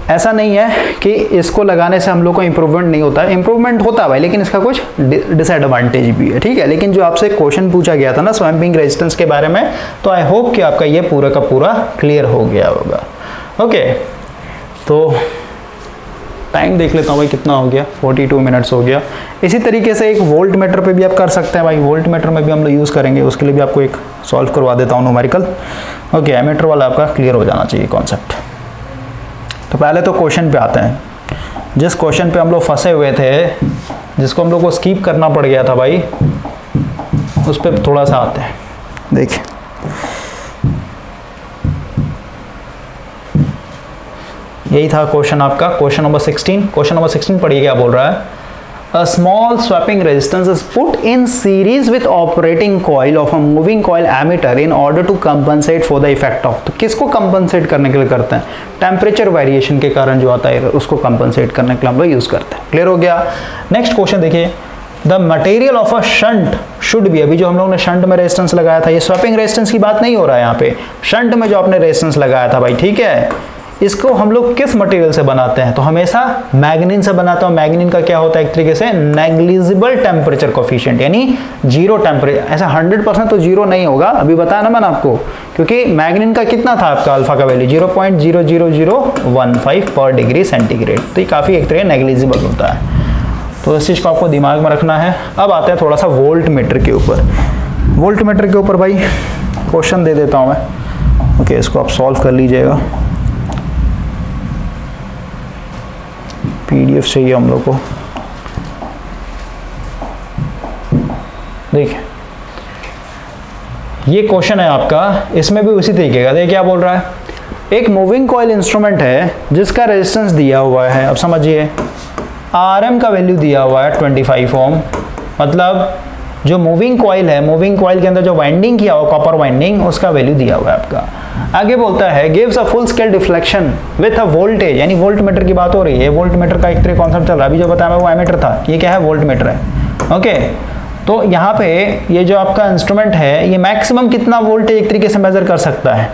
ऐसा नहीं है कि इसको लगाने से हम लोग को इंप्रूवमेंट नहीं होता है, इंप्रूवमेंट होता है भाई, लेकिन इसका कुछ डिसएडवांटेज भी है, ठीक है। लेकिन जो आपसे क्वेश्चन पूछा गया था ना स्वैम्पिंग रेजिस्टेंस के बारे में, तो आई होप कि आपका ये पूरा का पूरा क्लियर हो गया होगा। ओके, तो टाइम देख लेता हूँ भाई कितना हो गया, 42 मिनट्स हो गया। इसी तरीके से एक वोल्ट मीटर पे भी आप कर सकते हैं भाई, वोल्ट मीटर में भी हम लोग यूज़ करेंगे, उसके लिए भी आपको एक सॉल्व करवा देता हूँ न्यूमेरिकल। ओके, एमीटर वाला आपका क्लियर हो जाना चाहिए कॉन्सेप्ट। तो पहले तो क्वेश्चन पे आते हैं। जिस क्वेश्चन पे हम लोग फंसे हुए थे, जिसको हम लोग को स्किप करना पड़ गया था भाई, उस पर थोड़ा सा आते हैं। देखिए यही था क्वेश्चन आपका, क्वेश्चन नंबर 16। क्वेश्चन नंबर 16 पढ़िए क्या बोल रहा है। A small swapping resistance is put in series with operating coil of a moving coil ammeter in order to compensate for the effect of। तो किसको compensate करने के लिए करते हैं, टेम्परेचर वेरिएशन के कारण जो आता है उसको compensate करने के लिए हम लोग यूज करते हैं। क्लियर हो गया। नेक्स्ट क्वेश्चन देखिए, the material of a shunt should be. अभी जो हम लोग ने शंट में रेजिस्टेंस लगाया था, ये स्वैपिंग रेजिस्टेंस की बात नहीं हो रहा है यहाँ पे, शंट में जो आपने रेजिस्टेंस लगाया था भाई, ठीक है, इसको हम लोग किस मटेरियल से बनाते हैं, तो हमेशा मैग्नीन से बनाते हैं। मैग्नीन का क्या होता है, एक तरीके से नेग्लिजिबल टेम्परेचर कोफिशिएंट, यानी जीरो टेम्परेचर। ऐसा 100% तो जीरो नहीं होगा, अभी बताया ना मैंने आपको, क्योंकि मैग्नीन का कितना था आपका अल्फा का वैल्यू 0.00015 पर डिग्री सेंटीग्रेड, तो ये काफ़ी एक तरह नेग्लिजिबल होता है। तो इस चीज़ को आपको दिमाग में रखना है। अब आते हैं थोड़ा सा वोल्ट मीटर के ऊपर। वोल्ट मीटर के ऊपर भाई क्वेश्चन दे देता हूँ मैं। ओके, इसको आप सॉल्व कर लीजिएगा। PDF चाहिए हम लोग को। देखिए ये क्वेश्चन है आपका, इसमें भी उसी तरीके का। देखिए क्या बोल रहा है, एक मूविंग कॉइल इंस्ट्रूमेंट है जिसका रेजिस्टेंस दिया हुआ है, अब समझिए RM का वैल्यू दिया हुआ है 25 ओम। मतलब जो मूविंग कॉइल है, मूविंग कॉइल के अंदर जो वाइंडिंग किया हुआ कॉपर वाइंडिंग, उसका वैल्यू दिया हुआ है आपका। आगे बोलता है gives a full scale deflection with a voltage, यानी वोल्ट मीटर की बात हो रही है। वोल्ट मीटर का एक तरह कॉन्सेप्ट चल रहा है, अभी जो बताया वो एमीटर था, ये क्या है वोल्ट मीटर है। ओके, तो यहाँ पे ये जो आपका इंस्ट्रूमेंट है ये मैक्सिमम कितना वोल्टेज एक तरीके से मेजर कर सकता है,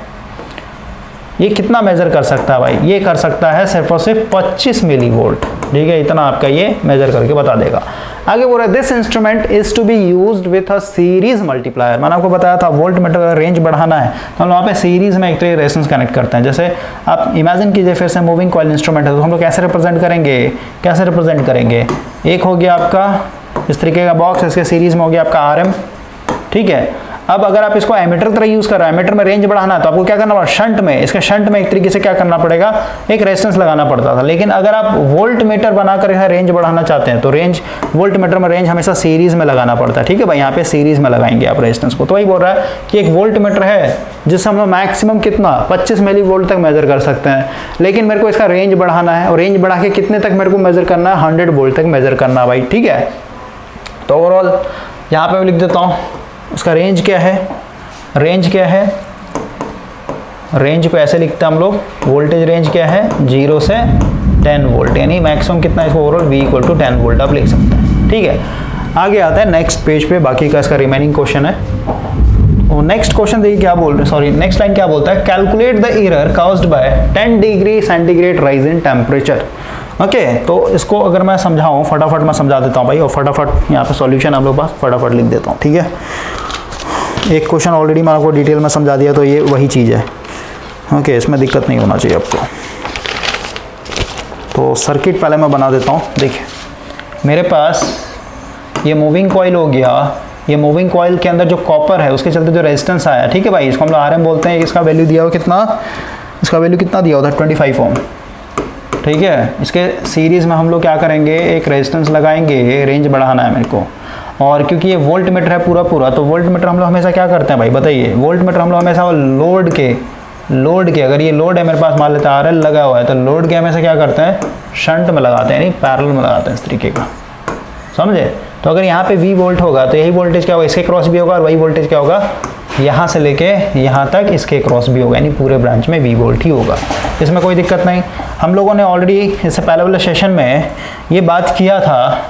ये कितना मेजर कर सकता है भाई, ये कर सकता है सिर्फ और सिर्फ 25 मिली वोल्ट। ठीक है, इतना आपका ये मेजर करके बता देगा। आगे बोल रहा है this instrument is to be used with a series multiplier. मैंने आपको बताया था वोल्ट मीटर का रेंज बढ़ाना है तो हम वहाँ पे सीरीज में एक तरह रेजिस्टेंस कनेक्ट करते हैं। जैसे आप इमेजिन कीजिए फिर से मूविंग कॉइल इंस्ट्रूमेंट है, तो हम लोग कैसे रिप्रेजेंट करेंगे, कैसे रिप्रेजेंट करेंगे। एक हो गया आपका इस तरीके का बॉक्स, इसके सीरीज में हो गया आपका RM। ठीक है, अब अगर आप इसको एमीटर तरह यूज कर रहे हैं, एमीटर में रेंज बढ़ाना है तो आपको क्या करना पड़ेगा, शंट में, इसके शंट में एक तरीके से क्या करना पड़ेगा, एक रेजिस्टेंस लगाना पड़ता था। लेकिन अगर आप वोल्ट मीटर बनाकर यहाँ रेंज बढ़ाना चाहते हैं तो रेंज, वोल्ट मीटर में रेंज हमेशा सीरीज में लगाना पड़ता है। ठीक है भाई, यहाँ पे सीरीज में लगाएंगे आप रेजिस्टेंस को। तो वही बोल रहा है कि एक वोल्ट मीटर है जिससे हम लोग मैक्सिमम कितना 25 मिली वोल्ट तक मेजर कर सकते हैं, लेकिन मेरे को इसका रेंज बढ़ाना है, और रेंज बढ़ा के कितने तक मेरे को मेजर करना है, 100 वोल्ट तक मेजर करना है भाई। ठीक है, तो ओवरऑल यहाँ पे मैं लिख देता हूँ उसका रेंज क्या है, रेंज क्या है, रेंज को ऐसे लिखते हैं हम लोग, वोल्टेज रेंज क्या है 0 से 10 वोल्ट, यानी मैक्सिमम कितना है इसको ओवरऑल V = 10 वोल्ट आप लिख सकते हैं। ठीक है, आगे आता है नेक्स्ट पेज पे, बाकी का इसका रिमेनिंग क्वेश्चन है। और नेक्स्ट क्वेश्चन देखिए क्या बोल रहे हैं, सॉरी नेक्स्ट लाइन क्या बोलता है, calculate the error caused bye 10 degree centigrade rise in temperature. Okay, तो इसको अगर मैं समझाऊँ, फटाफट मैं समझा देता हूँ भाई, और फटाफट यहाँ पे सॉल्यूशन आप लोग पास फटाफट लिख देता हूँ। ठीक है, एक क्वेश्चन ऑलरेडी मैं आपको डिटेल में समझा दिया, तो ये वही चीज़ है। ओके, इसमें दिक्कत नहीं होना चाहिए आपको। तो सर्किट पहले मैं बना देता हूँ। देखिए मेरे पास ये मूविंग कॉइल हो गया, ये मूविंग कॉइल के अंदर जो कॉपर है उसके चलते जो रेजिस्टेंस आया, ठीक है भाई, इसको हम लोग RM बोलते हैं। इसका वैल्यू दिया हो कितना, इसका वैल्यू कितना दिया होता है 25 ओम। ठीक है, इसके सीरीज़ में हम लोग क्या करेंगे, एक रेजिस्टेंस लगाएंगे, रेंज बढ़ाना है मेरे को। और क्योंकि ये वोल्ट मीटर है पूरा, तो वोल्ट मीटर हम लोग हमेशा क्या करते हैं भाई बताइए, वोल्ट मीटर हम लोग हमेशा लोड के अगर ये लोड है मेरे पास, मान लेते हैं RL लगा हुआ है, तो लोड के हमेशा क्या करते हैं, शंट में लगाते हैं, यानी पैरेलल में लगाते हैं इस तरीके का, समझे। तो अगर यहाँ पे V वोल्ट होगा तो यही वोल्टेज क्या होगा, इसके क्रॉस भी होगा, और वही वोल्टेज क्या होगा, यहाँ से लेके यहाँ तक इसके क्रॉस भी होगा, यानी पूरे ब्रांच में V वोल्ट ही होगा, इसमें कोई दिक्कत नहीं। हम लोगों ने ऑलरेडी इससे पहले वाले सेशन में ये बात किया था,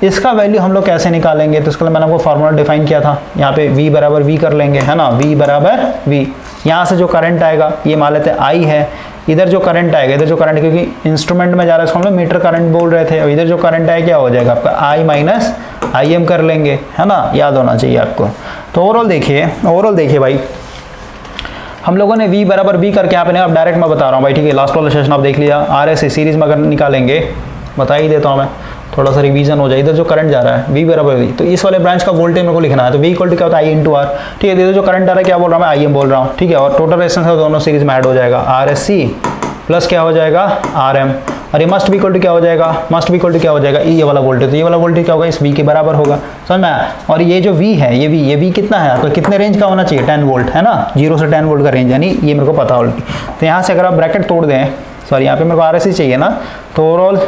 इसका वैल्यू हम लोग कैसे निकालेंगे, तो इसके लिए मैंने आपको फार्मूला डिफाइन किया था। यहाँ पे V बराबर V कर लेंगे, है ना, V बराबर V। यहाँ से जो करंट आएगा, ये मान लेते हैं I है, इधर जो करंट आएगा, इधर जो करंट, क्योंकि इंस्ट्रूमेंट में जा रहा है इसको हम लोग मीटर करंट बोल रहे थे, और इधर जो करंट आएगा क्या हो जाएगा आपका I - IM कर लेंगे, है ना, याद होना चाहिए आपको। तो ओवरऑल देखिए भाई, हम लोगों ने V बराबर V करके यहाँ पे, अब डायरेक्ट मैं बता रहा हूँ भाई, ठीक है, लास्ट वाला सेशन आप देख लिया। RS सीरीज में अगर निकालेंगे, बता ही देता हूँ मैं, थोड़ा सा रिवीजन हो जाए। इधर जो करंट जा रहा है V बराबर V, तो इस वाले ब्रांच का वोल्टेज मेरे को लिखना है, तो V = क्या होता है I × R। ठीक है, इधर जो करंट आ रहा है क्या बोल रहा हूँ मैं, IM बोल रहा हूँ। ठीक है, और टोटल रेजिस्टेंस है दोनों सीरीज में ऐड हो जाएगा, RSC प्लस क्या हो जाएगा RM, और ये मस्ट B = क्या हो जाएगा, मस्ट B = क्या हो जाएगा, ये वाला वोल्टेज, तो ये वाला वोल्टेज क्या होगा, इस V के बराबर होगा, समझ में आया। और ये जो V है, ये V कितना है आपका, कितने रेंज का होना चाहिए, 10 वोल्ट, है ना, 0 से 10 वोल्ट का रेंज, यानी ये मेरे को पता ऑलरेडी। तो यहाँ से अगर आप ब्रैकेट तोड़ दें, सॉरी यहाँ पे मेरे को RSC चाहिए ना, तो ओवरऑल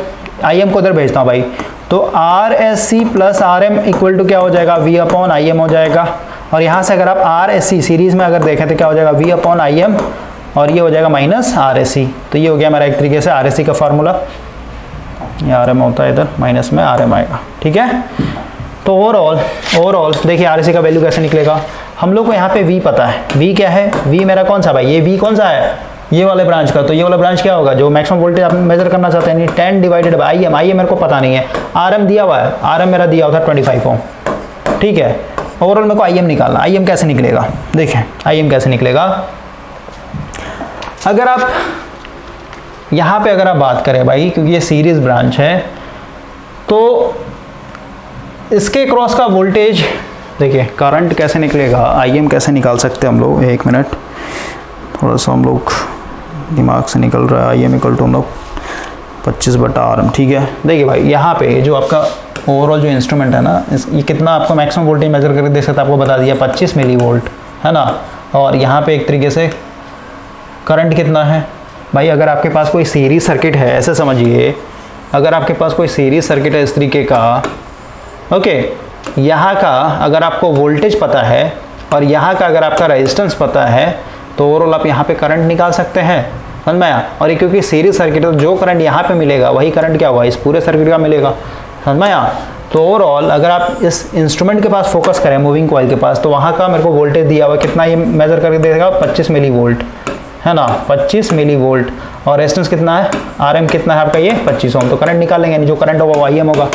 IM को उधर भेजता हूँ भाई, तो RSC प्लस RM = क्या हो जाएगा, V/IM हो जाएगा। और यहाँ से अगर आप RSC सीरीज में अगर देखें तो क्या हो जाएगा, V/IM, और ये हो जाएगा माइनस RSC। तो ये हो गया मेरा एक तरीके से RSC का फार्मूला, ये RM होता है इधर, माइनस में RM आएगा। ठीक है, तो ओवरऑल देखिए RSC का वैल्यू कैसे निकलेगा। हम लोग को यहाँ पे V पता है, V क्या है, V मेरा कौन सा भाई, ये V कौन सा है, ये वाले ब्रांच का। तो ये वाला ब्रांच क्या होगा, जो मैक्सिमम वोल्टेज आप मेजर करना चाहते हैं, 10 डिवाइडेड बाय IM मेरे को पता नहीं है, RM दिया हुआ है, RM मेरा दिया हुआ था 25 ओम। ठीक है, ओवरऑल मेरे को IM निकालना, IM कैसे निकलेगा, देखें IM कैसे निकलेगा। अगर आप यहाँ पे अगर आप बात करें भाई, क्योंकि ये सीरीज ब्रांच है, तो इसके क्रॉस का वोल्टेज देखिए, करंट कैसे निकलेगा, IM कैसे निकाल सकते हैं हम लोग, एक मिनट, थोड़ा सा हम लोग दिमाग से निकल रहा है। IM = हम लोग 25/RM, ठीक है। देखिए भाई यहाँ पे जो आपका ओवरऑल जो इंस्ट्रूमेंट है ना, ये कितना आपको मैक्सिमम वोल्टेज मेजर करके देख सकता है, आपको बता दिया 25 मिली वोल्ट है ना। और यहाँ पे एक तरीके से करंट कितना है भाई, अगर आपके पास कोई सीरीज सर्किट है, ऐसे समझिए, अगर आपके पास कोई सीरीज सर्किट है इस तरीके का, ओके, यहाँ का अगर आपको वोल्टेज पता है और यहाँ का अगर आपका रेजिस्टेंस पता है तो ओवरऑल आप यहाँ पे करंट निकाल सकते हैं, समझ में आया। और ये क्योंकि सीरीज सर्किट है तो जो करंट यहाँ पे मिलेगा वही करंट क्या हुआ, इस पूरे सर्किट का मिलेगा, समझ में आया। तो ओवरऑल अगर आप इस इंस्ट्रूमेंट के पास फोकस करें, मूविंग कॉइल के पास, तो वहाँ का मेरे को वोल्टेज दिया हुआ कितना, ये मेजर करके देगा 25 मिली वोल्ट है ना, 25 मिली वोल्ट। और रेजिस्टेंस कितना है, RM कितना है आपका, ये 25 ओम। तो करंट निकालेंगे, यानी जो करंट होगा वो IM होगा।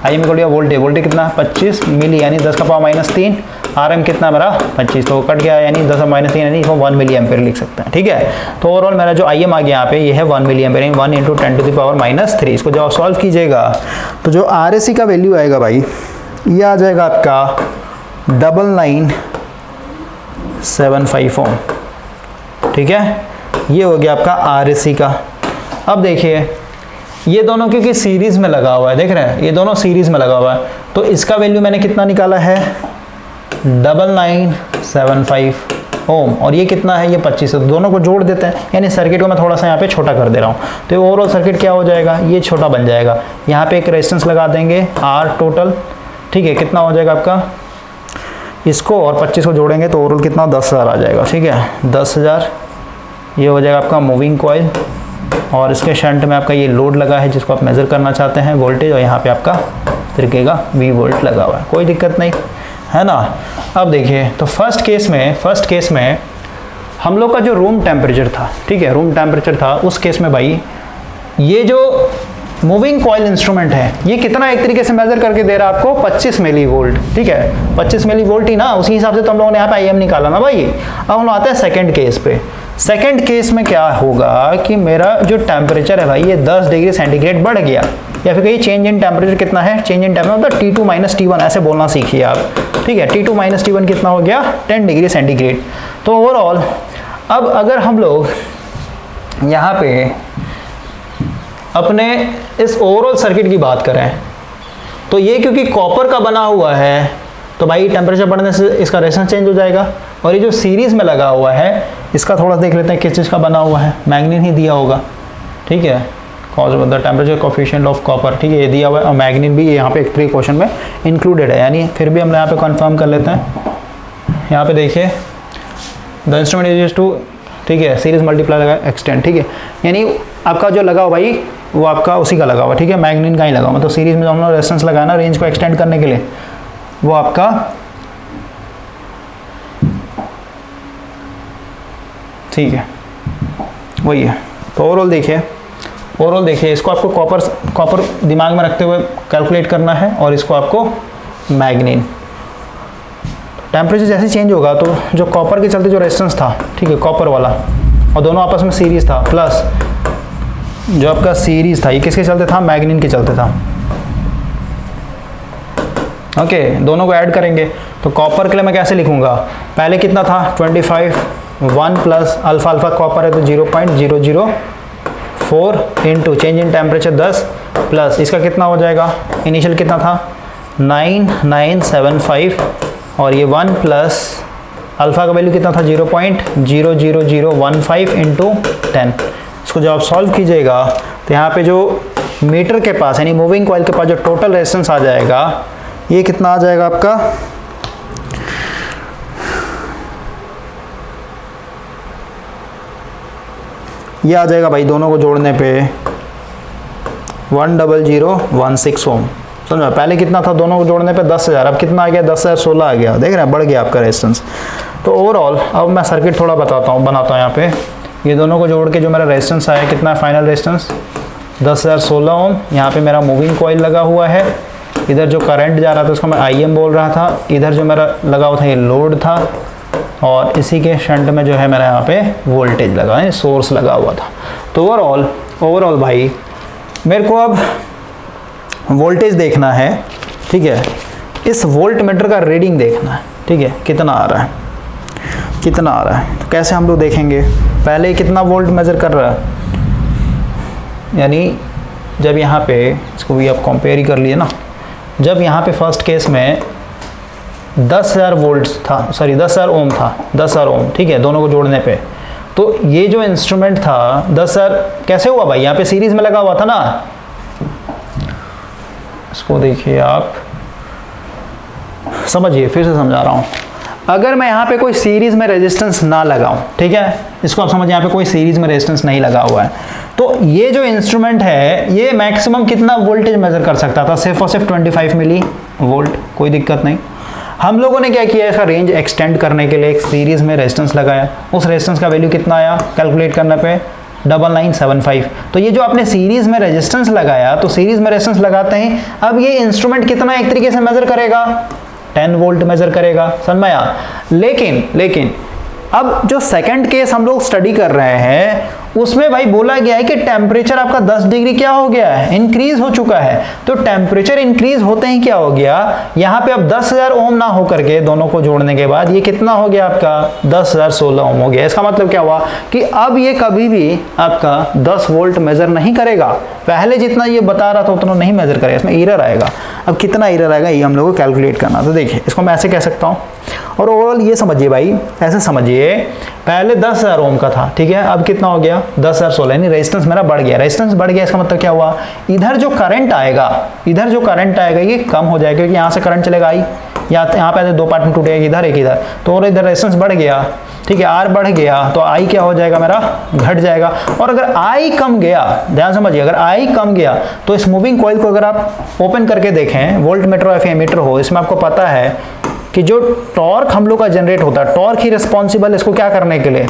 IM equal to voltage, voltage कितना 25 मिली यानी 10⁻³ RM कितना मेरा 25, तो कट गया यानी 10⁻³ यानी इसको 1 मिली एम्पेयर लिख सकते हैं, ठीक है। तो ओवरऑल मेरा जो IM आ गया यहाँ पे ये है 1 मिली एम्पेयर, 1 × 10⁻³ इसको जब आप सॉल्व कीजिएगा तो जो RAC का वैल्यू आएगा भाई ये आ जाएगा आपका 9975 ओम, ठीक है। ये हो गया आपका RAC का। अब देखिए ये दोनों क्योंकि सीरीज में लगा हुआ है, देख रहे हैं ये दोनों सीरीज में लगा हुआ है, तो इसका वैल्यू मैंने कितना निकाला है 9975 ओम, और ये कितना है, ये 25 है। तो दोनों को जोड़ देते हैं, यानी सर्किट को मैं थोड़ा सा यहाँ पे छोटा कर दे रहा हूँ, तो ये ओवरऑल सर्किट क्या हो जाएगा, ये छोटा बन जाएगा। यहाँ पे एक रेजिस्टेंस लगा देंगे R टोटल, ठीक है, कितना हो जाएगा आपका, इसको और 25 को जोड़ेंगे तो ओवरऑल कितना 10,000 आ जाएगा, ठीक है, 10,000। ये हो जाएगा आपका मूविंग कॉइल, और इसके शंट में आपका ये लोड लगा है जिसको आप मेज़र करना चाहते हैं वोल्टेज, और यहाँ पे आपका तरीके का V वोल्ट लगा हुआ है, कोई दिक्कत नहीं है ना। अब देखिए तो फर्स्ट केस में हम लोग का जो रूम टेम्परेचर था, ठीक है, रूम टेम्परेचर था, उस केस में भाई ये जो मूविंग कॉइल इंस्ट्रूमेंट है ये कितना एक तरीके से मेजर करके दे रहा है आपको 25 मिली वोल्ट, ठीक है, 25 मिली वोल्ट ही ना, उसी हिसाब से तो हम लोगों ने यहाँ पे IM निकाला ना भाई। अब हम लोग आते हैं सेकंड केस पे। सेकंड केस में क्या होगा कि मेरा जो टेम्परेचर है भाई ये 10 डिग्री सेंटीग्रेड बढ़ गया, या फिर कहिए चेंज इन टेम्परेचर कितना है, चेंज इन टेम्परेचर मतलब T2 - T1 ऐसे बोलना सीखिए आप, ठीक है। T2 - T1 कितना हो गया 10 डिग्री सेंटीग्रेड। तो ओवरऑल अब अगर हम लोग यहाँ पे अपने इस ओवरऑल सर्किट की बात करें तो ये क्योंकि कॉपर का बना हुआ है तो भाई टेम्परेचर बढ़ने से इसका रेजिस्टेंस चेंज हो जाएगा। और ये जो सीरीज में लगा हुआ है इसका थोड़ा देख लेते हैं किस चीज़ का बना हुआ है, मैग्नीन ही दिया होगा, ठीक है, cause of the temperature coefficient of copper, ठीक है, ये दिया हुआ है। और मैग्नीन भी यहाँ पे एक 3 क्वेश्चन में इंक्लूडेड है, यानी फिर भी हम यहाँ पे कंफर्म कर लेते हैं। यहाँ पे देखिए the instrument is used to, ठीक है, सीरीज मल्टीप्लाई लगा एक्सटेंड, ठीक है, यानी आपका जो लगा हुआ भाई वो आपका उसी का लगा हुआ, ठीक है, मैग्नीन का ही लगा हुआ, मतलब सीरीज में जो हम लोग रेजिस्टेंस लगाया ना रेंज को एक्सटेंड करने के लिए वो आपका ठीक है वही है। तो ओवरऑल देखिए इसको आपको कॉपर दिमाग में रखते हुए कैलकुलेट करना है, और इसको आपको मैग्नीन। टेम्परेचर जैसे चेंज होगा तो जो कॉपर के चलते जो रेजिस्टेंस था, ठीक है, कॉपर वाला, और दोनों आपस में सीरीज था, प्लस जो आपका सीरीज था ये किसके चलते था, मैग्नीन के चलते था, ओके। दोनों को ऐड करेंगे तो कॉपर के लिए मैं कैसे लिखूंगा, पहले कितना था 25, 1 प्लस अल्फा कॉपर है तो 0.004 into change in temperature 10 plus इसका कितना हो जाएगा, इनिशियल कितना था 9975, और ये 1 प्लस अल्फा का वैल्यू कितना था 0.00015 इंटू 10। इसको जब आप सॉल्व कीजिएगा तो यहाँ पे जो मीटर के पास यानी मूविंग कॉइल के पास जो टोटल रेजिस्टेंस आ जाएगा ये कितना आ जाएगा आपका, ये आ जाएगा भाई दोनों को जोड़ने पे 10016 ओम, समझा। पहले कितना था दोनों को जोड़ने पे 10,000, अब कितना आ गया 10,016 आ गया, देख रहे हैं बढ़ गया आपका रेजिस्टेंस। तो ओवरऑल अब मैं सर्किट थोड़ा बनाता हूँ यहाँ पे। ये दोनों को जोड़ के जो मेरा रेजिस्टेंस आया कितना है, फाइनल रेजिस्टेंस 10,016 ओम। यहाँ पे मेरा मूविंग कॉइल लगा हुआ है, इधर जो करंट जा रहा था उसको मैं IM बोल रहा था, इधर जो मेरा लगा हुआ था ये लोड था, और इसी के शंट में जो है मेरा यहाँ पे वोल्टेज लगा है, सोर्स लगा हुआ था। तो ओवरऑल भाई मेरे को अब वोल्टेज देखना है, ठीक है, इस वोल्ट मीटर का रीडिंग देखना है, ठीक है, कितना आ रहा है। तो कैसे हम लोग देखेंगे, पहले कितना वोल्ट मेजर कर रहा है, यानी जब यहाँ पे इसको भी आप कंपेयर ही कर लिए ना, जब यहाँ पे फर्स्ट केस में 10,000 वोल्ट था, सॉरी 10,000 ओम था, 10,000 ओम, ठीक है, दोनों को जोड़ने पे, तो ये जो इंस्ट्रूमेंट था 10,000 कैसे हुआ भाई, यहाँ पे सीरीज में लगा हुआ था ना। इसको देखिए आप, समझिए, फिर से समझा रहा हूँ। अगर मैं यहाँ पे कोई सीरीज में रेजिस्टेंस ना लगाऊं, ठीक है, इसको आप समझ, यहाँ पे कोई सीरीज में रेजिस्टेंस नहीं लगा हुआ है, तो ये जो इंस्ट्रूमेंट है ये मैक्सिमम कितना वोल्टेज मेजर कर सकता था, सिर्फ और सिर्फ 25 मिली वोल्ट, कोई दिक्कत नहीं। हम लोगों ने क्या किया, इसका रेंज एक्सटेंड करने के लिए एक सीरीज में रेजिस्टेंस लगाया, उस रेजिस्टेंस का वैल्यू कितना आया कैलकुलेट करने पे 9975। तो ये जो आपने सीरीज में रेजिस्टेंस लगाया, तो सीरीज में रेजिस्टेंस लगाते ही अब ये इंस्ट्रूमेंट कितना एक तरीके से मेजर करेगा, 10 वोल्ट मेजर करेगा, समझ में आया। लेकिन अब जो सेकंड केस हम लोग स्टडी कर रहे हैं उसमें भाई बोला गया है कि टेम्परेचर आपका 10 डिग्री क्या हो गया है, इंक्रीज हो चुका है। तो टेम्परेचर इंक्रीज होते ही क्या हो गया, यहाँ पे अब 10,000 ओम ना हो करके दोनों को जोड़ने के बाद ये कितना हो गया आपका 10,016 ओम हो गया। इसका मतलब क्या हुआ कि अब ये कभी भी आपका 10 वोल्ट मेजर नहीं करेगा, पहले जितना ये बता रहा था उतना नहीं मेजर करेगा, इसमें एरर आएगा। अब कितना एरर आएगा ये हम लोगों को कैलकुलेट करना। तो देखिए इसको मैं ऐसे कह सकता हूँ, और ओवरऑल ये समझिए भाई, ऐसे समझिए, पहले 10,000 ओम का था, ठीक है, अब कितना हो गया 10,016, यानी रेजिस्टेंस मेरा बढ़ गया। रेजिस्टेंस बढ़ गया इसका मतलब क्या हुआ, इधर जो करंट आएगा ये कम हो जाएगा, क्योंकि यहाँ से करंट चलेगा आई, यहाँ पे दो पार्ट में टूटेगा, इधर एक इधर, तो और इधर रेजिस्टेंस बढ़ गया, ठीक है, आर बढ़ गया, तो आई क्या हो जाएगा मेरा घट जाएगा। और अगर आई कम गया, ध्यान समझिए, अगर आई कम गया तो इस मूविंग कॉइल को अगर आप ओपन करके देखें, वोल्ट मीटर या एमीटर हो, इसमें आपको पता है कि जो टॉर्क हम लोग का जनरेट होता है, टॉर्क ही रिस्पॉन्सिबल इसको क्या करने के लिए,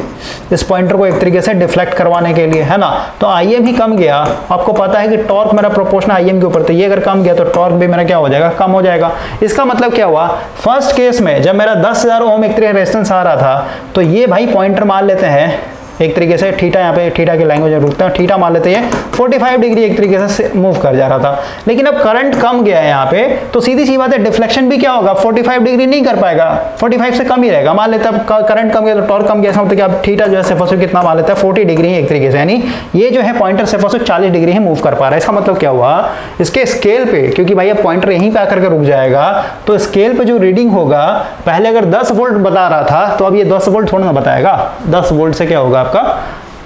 इस पॉइंटर को एक तरीके से डिफ्लेक्ट करवाने के लिए, है ना। तो आईएम ही कम गया, आपको पता है कि टॉर्क मेरा प्रोपोर्शनल आईएम के ऊपर, तो ये अगर कम गया तो टॉर्क भी मेरा क्या हो जाएगा, कम हो जाएगा। इसका मतलब क्या हुआ, फर्स्ट केस में जब मेरा 10,000 ओम एक तरीके रेजिस्टेंस आ रहा था, तो ये भाई पॉइंटर मान लेते हैं एक तरीके से थीटा, यहाँ पे थीटा की लैंग्वेज में रुकते हैं, थीटा मान लेते हैं 45 डिग्री एक तरीके से मूव कर जा रहा था। लेकिन अब करंट कम गया है यहाँ पे, तो सीधी सी बात है डिफ्लेक्शन भी क्या होगा, 45 डिग्री नहीं कर पाएगा, 45 से कम ही रहेगा। मान लेते हैं करंट कम गया तो टॉर्क कम गया, इसका मतलब कि अब थीटा जो है सिर्फ कितना मान लेता है 40 डिग्री एक तरीके से, यानी ये जो है पॉइंटर सिर्फ 40 डिग्री ही मूव कर पा रहा है। इसका मतलब क्या हुआ, इसके स्केल पे, क्योंकि भाई अब पॉइंटर यहीं पे आकर के रुक जाएगा, तो स्केल पे जो रीडिंग होगा, पहले अगर 10 वोल्ट बता रहा था, तो अब ये 10 वोल्ट थोड़ा ना बताएगा, 10 वोल्ट से क्या होगा आपका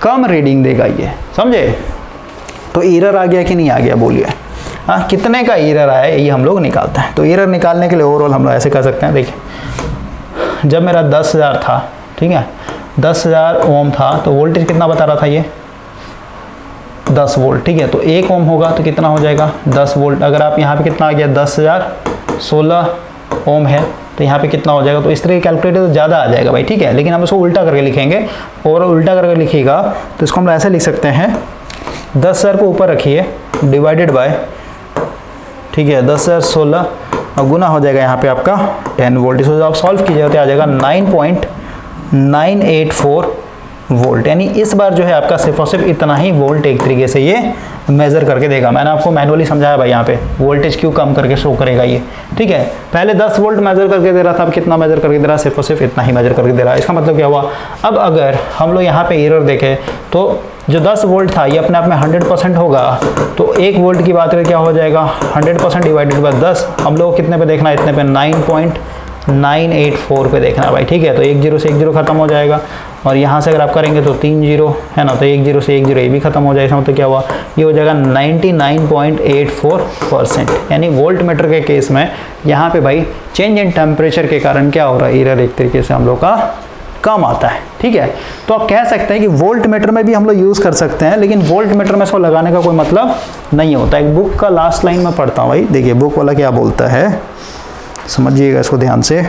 कम रीडिंग देगा ये, समझे। तो एरर आ गया कि नहीं आ गया, बोलिए। हाँ, कितने का एरर आया ये हम लोग निकालते हैं। तो एरर निकालने के लिए ओवरऑल हम लोग ऐसे कर सकते हैं, देखिए जब मेरा 10,000 था, ठीक है, 10,000 ओम था, तो वोल्टेज कितना बता रहा था ये 10 वोल्ट, ठीक है, तो 1 ओम होगा तो कितना हो जाएगा 10 वोल्ट। अगर आप यहाँ पे कितना आ गया 10,016 ओम है, तो यहाँ पे कितना हो जाएगा, तो इस तरह की कैलकुलेटर तो ज़्यादा आ जाएगा भाई, ठीक है। लेकिन हम इसको उल्टा करके लिखेंगे, और उल्टा करके लिखिएगा तो इसको हम ऐसे लिख सकते हैं, 10,000 को ऊपर रखिए डिवाइडेड बाय, ठीक है, 10,016 और गुना हो जाएगा यहाँ पे आपका 10 वोल्ट। इसको जब आप सॉल्व कीजिएगा तो आ जाएगा 9.984 वोल्ट, यानी इस बार जो है आपका सिर्फ और सिर्फ इतना ही वोल्ट एक तरीके से ये मेजर करके देगा। मैंने आपको मैनुअली समझाया भाई, यहाँ पे वोल्टेज क्यों कम करके शो करेगा ये, ठीक है। पहले 10 वोल्ट मेजर करके दे रहा था, अब कितना मेजर करके दे रहा है, सिर्फ और सिर्फ इतना ही मेजर करके दे रहा है। इसका मतलब क्या हुआ, अब अगर हम लोग यहाँ पे एरर देखें तो जो 10 वोल्ट था ये अपने आप में 100% होगा, तो 1 वोल्ट की बात करें क्या हो जाएगा 100% डिवाइडेड बाय 10, हम लोग कितने पे देखना है, इतने पे 9.984 पे देखना है भाई, ठीक है। तो 1 0 से 1 0 खत्म हो जाएगा, और यहाँ से अगर आप करेंगे तो 3 0 है ना, तो 1 0 से 1 0 ये भी खत्म हो जाएगा। मतलब क्या हुआ, ये हो जाएगा 99.84%, यानी वोल्ट मीटर के केस में यहाँ पे भाई चेंज इन टेम्परेचर के कारण क्या हो रहा है, एरर एक तरीके से हम लोग का कम आता है, ठीक है। तो आप कह सकते हैं कि वोल्ट मीटर में भी हम लोग यूज़ कर सकते हैं, लेकिन वोल्ट मीटर में इसको लगाने का कोई मतलब नहीं होता। एक बुक का लास्ट लाइन में पढ़ता हूँ भाई, देखिए बुक वाला क्या बोलता है, समझिएगा इसको ध्यान से।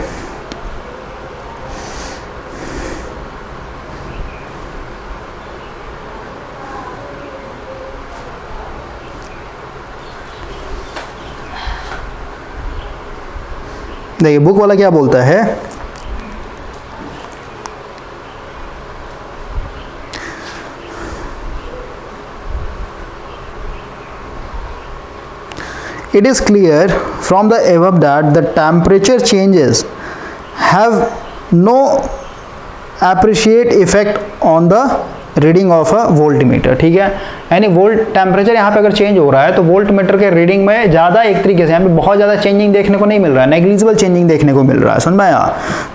देखिए बुक वाला क्या बोलता है, it is clear from the above that the temperature changes have no appreciate effect on the reading of a volt meter, ठीक है। यानी वोल्ट टेम्परेचर यहाँ पे अगर चेंज हो रहा है तो वोल्ट मीटर के रीडिंग में ज़्यादा एक तरीके से यहाँ पे बहुत ज़्यादा चेंजिंग देखने को नहीं मिल रहा है, नेग्लिजिबल चेंजिंग देखने को मिल रहा है, समझ में आया।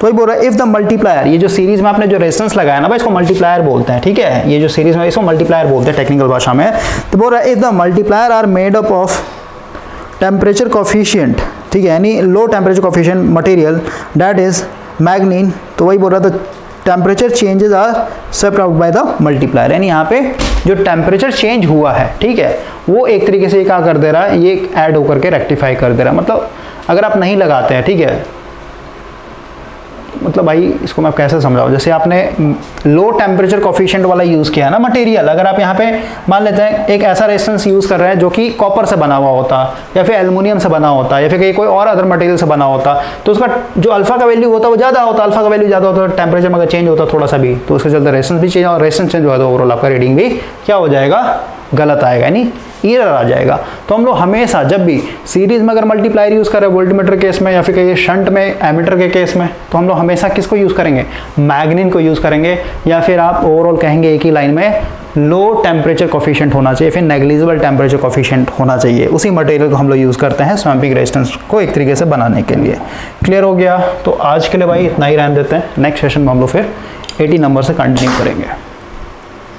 तो वही बोल रहा है इफ द मल्टीप्लायर, ये जो सीरीज में आपने जो रेजिस्टेंस लगाया ना भाई, इसको मल्टीप्लायर बोलते हैं, ठीक है। ये जो सीरीज में इसको मल्टीप्लायर बोलते हैं टेक्निकल भाषा में। तो बोल रहा है if the multiplier are made up of temperature coefficient, ठीक है, यानी low temperature coefficient material that is manganin. तो वही बोल रहा था temperature changes are swept out by the multiplier, यानी यहाँ पे जो टेम्परेचर चेंज हुआ है, ठीक है, वो एक तरीके से क्या कर दे रहा है, ये ऐड होकर के रेक्टिफाई कर दे रहा है। मतलब अगर आप नहीं लगाते हैं, ठीक है, मतलब भाई इसको मैं कैसे समझाऊं, जैसे आपने लो टेम्परेचर कोफिशिएंट वाला यूज़ किया ना मटेरियल, अगर आप यहाँ पे मान लेते हैं एक ऐसा रेजिस्टेंस यूज़ कर रहे हैं जो कि कॉपर से बना हुआ होता, या फिर एल्युमिनियम से बना होता, या फिर कोई और अदर मटेरियल से बना होता, तो उसका जो अल्फा का वैल्यू होता है वो ज़्यादा होता, अल्फा का वैल्यू ज़्यादा होता है, टेम्परेचर में अगर चेंज होता थोड़ा सा भी तो उसके चलते रेजिस्टेंस भी चेंज, और रेजिस्टेंस चेंज हुआ तो ओवरऑल आपका रीडिंग भी क्या हो जाएगा, गलत आएगा, यानी एरर आ जाएगा। तो हम लोग हमेशा जब भी सीरीज में अगर मल्टीप्लायर यूज़ करें वोल्टमीटर केस में, या फिर कहिए शंट में एमीटर के केस में, तो हम लोग हमेशा किसको यूज़ करेंगे, मैग्नीन को यूज़ करेंगे, या फिर आप ओवरऑल कहेंगे एक ही लाइन में लो टेम्परेचर कोफिशिएंट होना चाहिए, फिर नेग्लिजिबल टेम्परेचर कोफिशिएंट होना चाहिए। उसी मटेरियल को हम लोग यूज़ करते हैं स्वैम्पिंग रेजिस्टेंस को एक तरीके से बनाने के लिए। क्लियर हो गया। तो आज के लिए भाई इतना ही रहने देते हैं, नेक्स्ट सेशन में हम लोग फिर 80 नंबर से कंटिन्यू करेंगे।